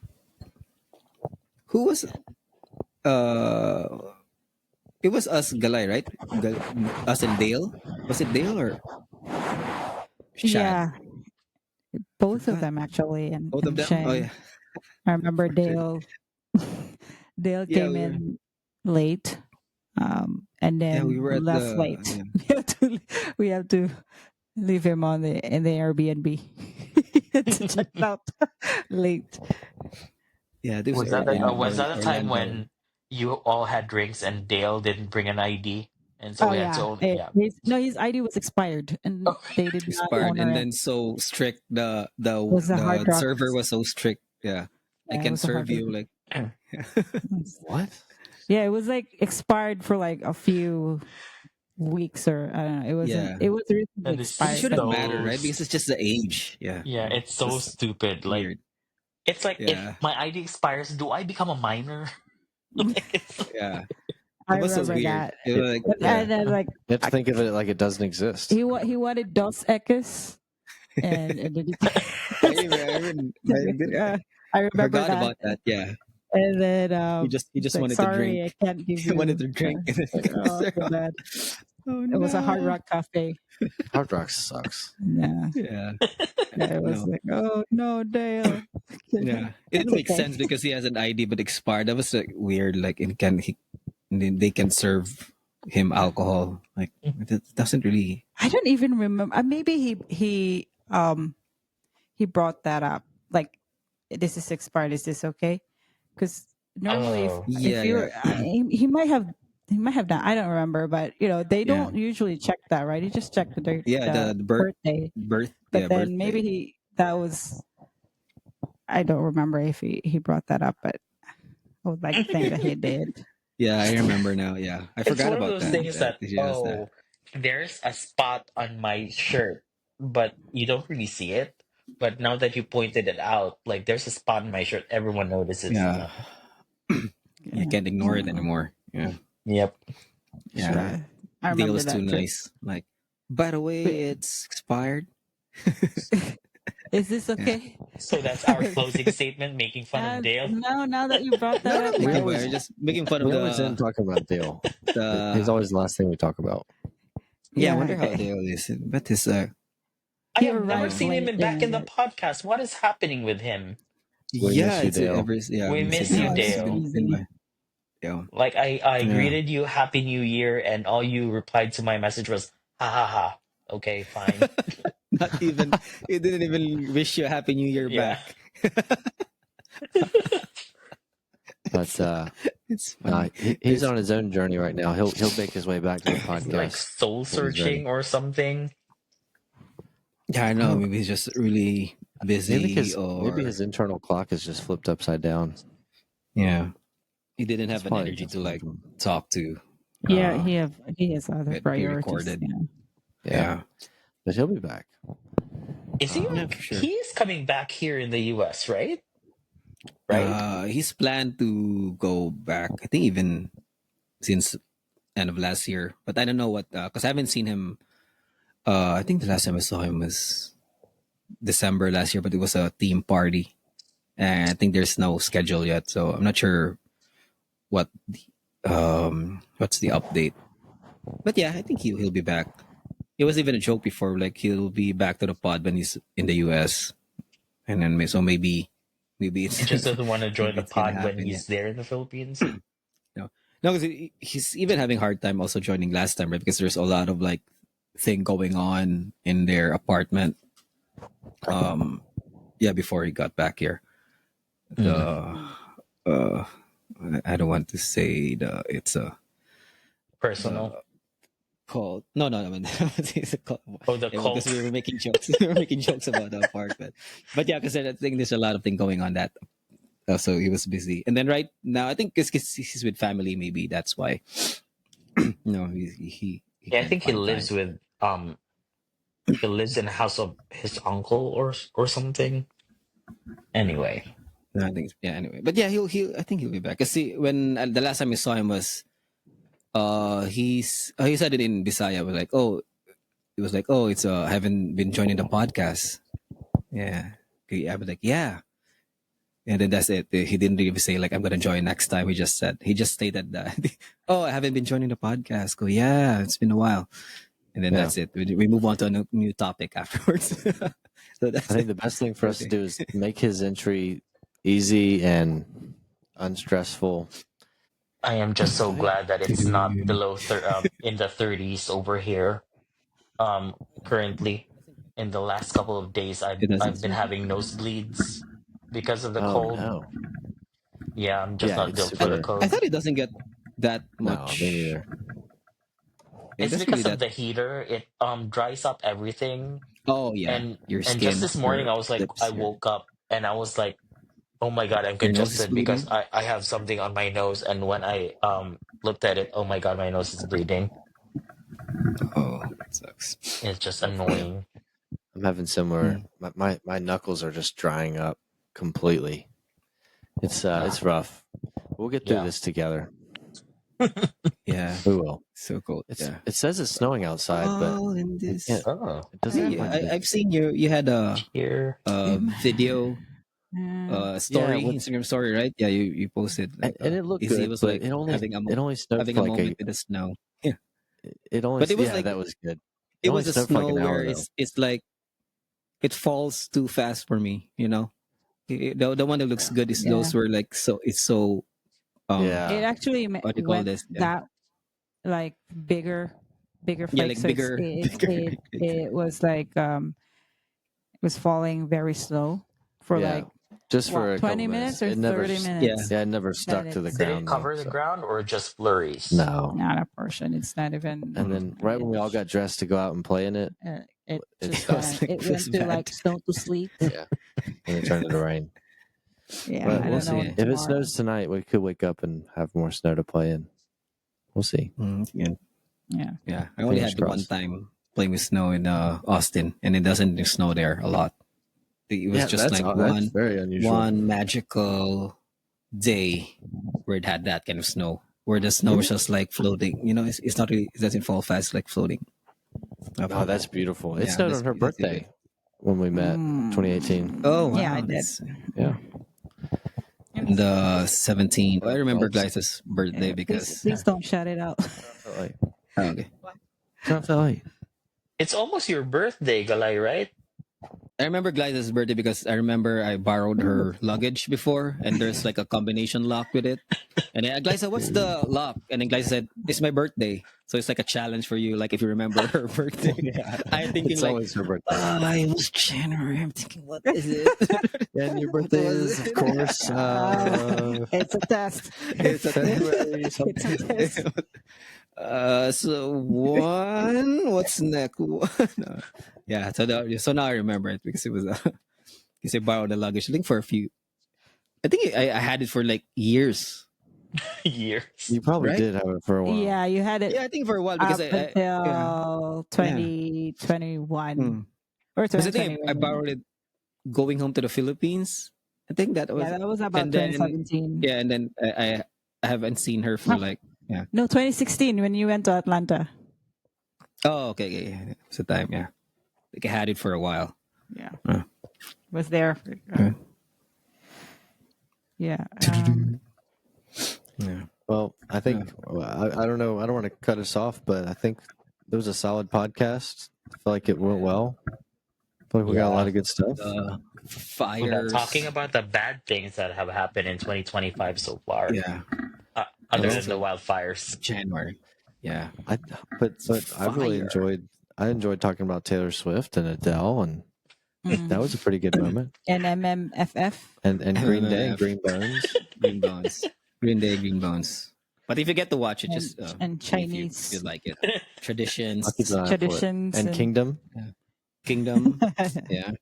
who was uh it was us Galay, right? Us and Dale. Was it Dale or Shad? Yeah, both of Forgot. them actually, Both of and them? Oh Shane. yeah. I remember Forgot. Dale Yeah, came in late, and we then were at left the late. We have to leave him on the in the Airbnb. To check out late. this was Was that in was that a time Orlando. when you all had drinks and Dale didn't bring an ID? and so Oh we had to yeah. own. Yeah. His ID was expired, and Oh, they did not Expired, honor and it. then so strict. It was a Hard The Rock. server was so strict. Yeah, I Yeah, it can was a serve Hard Rock. you like. What? Yeah, it was like expired for like a few weeks, or I don't know. It wasn't. Yeah, It was recently and but it expired, it's but shouldn't matter, so right? Because it's just the age. Yeah, yeah, it's so just stupid. Like weird. it's like if Yeah, my ID expires, do I become a minor? Like it's yeah. I It was so remember weird. that. It was like, But, yeah, and then like You have to think of it like it doesn't exist. he wanted Dos Equis, and then I even, I even, I I remember forgot that. about that. Yeah, And then he it's just like, wanted to sorry, I drink. can't give He wanted you. to drink, and then Like, oh, so bad. oh It was a Hard no. Rock Cafe. Hard Rock sucks. Yeah, Yeah, yeah, it was no, like, oh no, Dale. yeah. It didn't It's make okay. sense because he has an ID but expired. That was like weird. Like they can serve him alcohol. Like it doesn't really. I don't even remember. Maybe he brought that up. Like, this is expired. Is this okay? Because normally, oh if Yeah, you're, yeah, he might have done. I don't remember, but they yeah, don't usually check that, right? You just check yeah. the The birthday. But then birthday. maybe that was. I don't remember if he brought that up, but I would like to think that he did. Yeah, I remember now. Yeah, I it's forgot one of about those that. things That that he has that. oh, there's a spot on my shirt, but you don't really see it. But now that you pointed it out, like there's a spot on my shirt, everyone notices Yeah, now. Yeah. you can't ignore it anymore. Yeah, Yep. yeah. I Dale remember is too that too. nice. Like, by the way, it's expired. Is this Yeah. okay? So that's our closing statement, making fun of Dale. Now that you brought No, that not up, We making fun. always We're just making fun of we always end talking about Dale. He's the. always the last thing we talk about. Yeah, I yeah, wonder how Dale is. But his I he have never arrived seen him late back in and the podcast. What is happening with him? We yeah, miss you, it's Dale. yeah, We missing miss you, Dale. he's It's just Dale. been busy. my yeah. Like I Yeah. greeted you Happy New Year, and all you replied to my message was ha ha ha. Okay, fine. Not even he didn't even wish you a happy new year Yeah. back. But It's funny. he's on his own journey right now. He'll make his way back to the Is he like podcast. soul when he's ready. searching or something? Yeah, I know. Maybe he's just really busy, Maybe his internal clock is just flipped upside down. yeah, he didn't have It's an probably energy just to like one. talk to. Yeah, he has other Get priorities. pre-recorded. Yeah. Yeah, But he'll be back. Is he yeah, for sure. he is coming back here in the US, right? Right? He's planned to go back. I think even since end of last year, but I don't know what because I haven't seen him. I think the last time I saw him was December last year, but it was a team party, and I think there's no schedule yet, so I'm not sure what what's the update. But yeah, I think he'll be back. It was even a joke before, like he'll be back to the pod when he's in the US, and then so maybe it's He just doesn't want to join maybe the it's gonna pod when happen. Yeah. he's there in the Philippines. No, because he's even having a hard time also joining last time, right? Because there's a lot of like thing going on in their apartment. Yeah, before he got back here, the I don't want to say it's a Personal. called no I mean it's a cult. Oh, the Yeah, cult. because we were making jokes we were making jokes about the apartment, but yeah, because I think there's a lot of thing going on that. So he was busy, and then right now I think because he's with family, maybe that's why. No, he Yeah, I can't think he find lives time. with he lives in the house of his uncle or something. Anyway. No, I think yeah. Anyway, but yeah, he'll I think he'll be back. Cause see, when the last time I saw him was he said it in Bisaya. Was like, oh, it was like, oh, it's I haven't been joining the podcast. Yeah, okay, I was like, yeah, and then that's it. He didn't even say like I'm gonna join next time. He just stated that. Oh, I haven't been joining the podcast. Go, yeah, it's been a while, and then Yeah. that's it. We move on to a new topic afterwards. So that's I think it. the best thing for us to Okay. do is make his entry easy and unstressful. I am just so glad that it's not Dude. below in the 30s over here. Currently, in the last couple of days, It I've doesn't. been having nosebleeds because of the Oh cold. no! Yeah, I'm just Yeah, not it's built for the super. I cold. thought it doesn't get that No, me much. neither. It It's doesn't really because of that. the heater. It dries up everything. Oh yeah, And your just skin, this morning your I was like, I lips, woke up and I was like, oh my God, I'm your nose is congested because bleeding. I have something on my nose. And when I looked at it, oh my God, my nose is bleeding. Oh, sucks. It's just Yeah. annoying. I'm having similar. Mm. My knuckles are just drying up completely. It's rough. We'll get through Yeah. this together. Yeah, We will. so cold. Yeah. It says it's snowing outside, but All in we this. can't. Oh, It doesn't look Hey, like it is. I've seen you. You had here. a Um, video Yeah, story, Instagram story, right? Yeah, you posted like and it looked Izzy good, was but like having it only snowed having for a like a moment with the snow. Yeah, it only but it was yeah, like that was good. It it only was a snowed for like snow an where hour though. it's like it falls too fast for me. You know, the one that looks good is yeah. those where like so it's so It Yeah. actually what do you call went this? Yeah, that like bigger yeah, flakes. like So bigger, bigger. it was like it was falling very slow for Yeah. like Just for what a couple 20 minutes minutes. or It never 30 Yeah, minutes. yeah, it never Then stuck to the it's Did it ground though. cover the So ground or just flurries? no. not a portion. It's not even And then right when we all got dressed to go out and play in it, it it's just it was like it feels went to like bad. snow to sleep. yeah, and it turned into rain. Yeah, But I we'll don't know see. Yeah. If it tomorrow. snows tonight, we could wake up and have more snow to play in. We'll see. Yeah. Yeah. Yeah, I only Fingers had the one crossed. time playing with snow in Austin, and it doesn't snow there a lot. It was Yeah, just like that's very unusual. one magical day where it had that kind of snow, where the snow was just like floating. You know, it's not really, it doesn't fall fast, like floating. Oh, that's beautiful. It Yeah, snowed on her that's it. birthday when we met, 2018. Oh Yeah, I wow, did. that's Yeah. the 17th. I remember Well, Glyce's birthday Yeah, please, because please don't shut it out. Like, oh, okay. it's not that late. It's almost your birthday, Galay, right? I remember Glyce's birthday because I remember I borrowed her luggage before, and there's like a combination lock with it. And then Glyza, what's the lock? And then Glyza said, "It's my birthday." So it's like a challenge for you, like if you remember her birthday. Yeah. I'm thinking It's like, always her birthday. it was January. I'm thinking, what is it? And your What birthday was is, it? of course, It's a test. It's a February It's something. a test. So one, what's next? No. Yeah, so now I remember it because it was because I borrowed the luggage. I think for a few. I think I had it for like years, Years. You probably right? did have it for a while. Yeah, you had it Yeah, I think for a while up because yeah. until 2021 Hmm. or Because I think I 2021. borrowed it going home to the Philippines. I think that was, Yeah, that was about and then 2017. yeah, and then I haven't seen her for like yeah. No, 2016 when you went to Atlanta. Oh, okay, okay, yeah. It was the time, yeah. Like I had it for a while. Yeah, Uh. was there. Yeah. Yeah. Well, I think I don't know. I don't want to cut us off, but I think it was a solid podcast. I feel like it went well. I feel like we got a lot of good stuff. Without Fires. talking about the bad things that have happened in 2025 so far, Yeah, other It's than the like wildfires. January. Yeah. But I really Fire. enjoyed talking about Taylor Swift and Adele, and that was a pretty good moment. And MMFF. And Green Day, MMF. Green Bones. Green Bones. Green Day, Green Bones. But if you get to watch it, just And Chinese. if you like it. Traditions, I'll keep an eye out for it. Traditions And and- Kingdom, Kingdom. Yeah.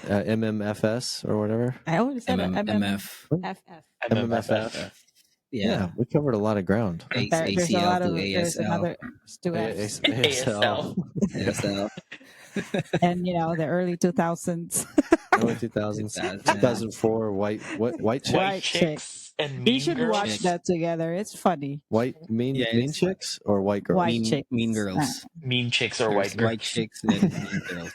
MMFS or whatever. I always said MMF. MMFF. MMFF. Yeah, Yeah. we covered a lot of ground. There's a lot of there's ASL. another two Fs. ASL. ASL. And the early 2000s. Early 2000s. 2000. 2004, white chicks. White Chicks and You Mean should Girls. watch that together. It's funny. Mean Yeah, mean it's chicks or white girls? White chicks. Mean girls. Mean chicks or There's white girls. white chicks and then mean girls.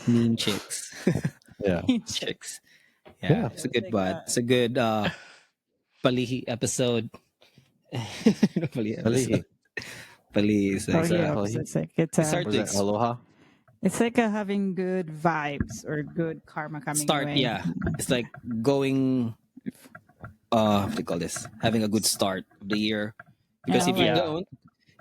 Mean chicks. Yeah. Chicks. Yeah. Yeah. It's a good bud. It's a good Palihi episode. Palihi Palihi. episode. Palihi is like, Oh, yeah, it's like It's hard Was to that Aloha? it's like having good vibes or good karma coming start. your way. Yeah. It's like going what do you call this? Having a good start of the year. Because if you Yeah. don't,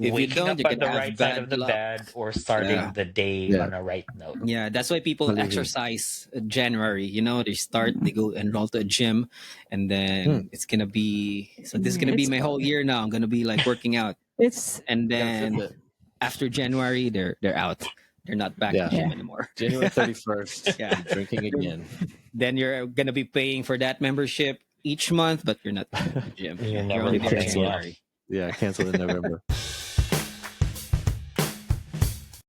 if you Waking don't, up you on can the have right side bad of the luck. bed or starting Yeah. the day Yeah. on a right note. Yeah, that's why people Palihi. exercise January. They start, they go enroll to a gym, and then it's gonna be. So this is gonna be It's my whole year now. I'm gonna be like working out. It's and You gotta flip then it. after January, they're out. They're not back Yeah. at gym yeah. anymore. January 31st, Yeah. you're drinking again. Then you're gonna be paying for that membership each month, but you're not going to the gym. You're You're never only You there in going, cancel it. yeah. January. Yeah, cancel in November.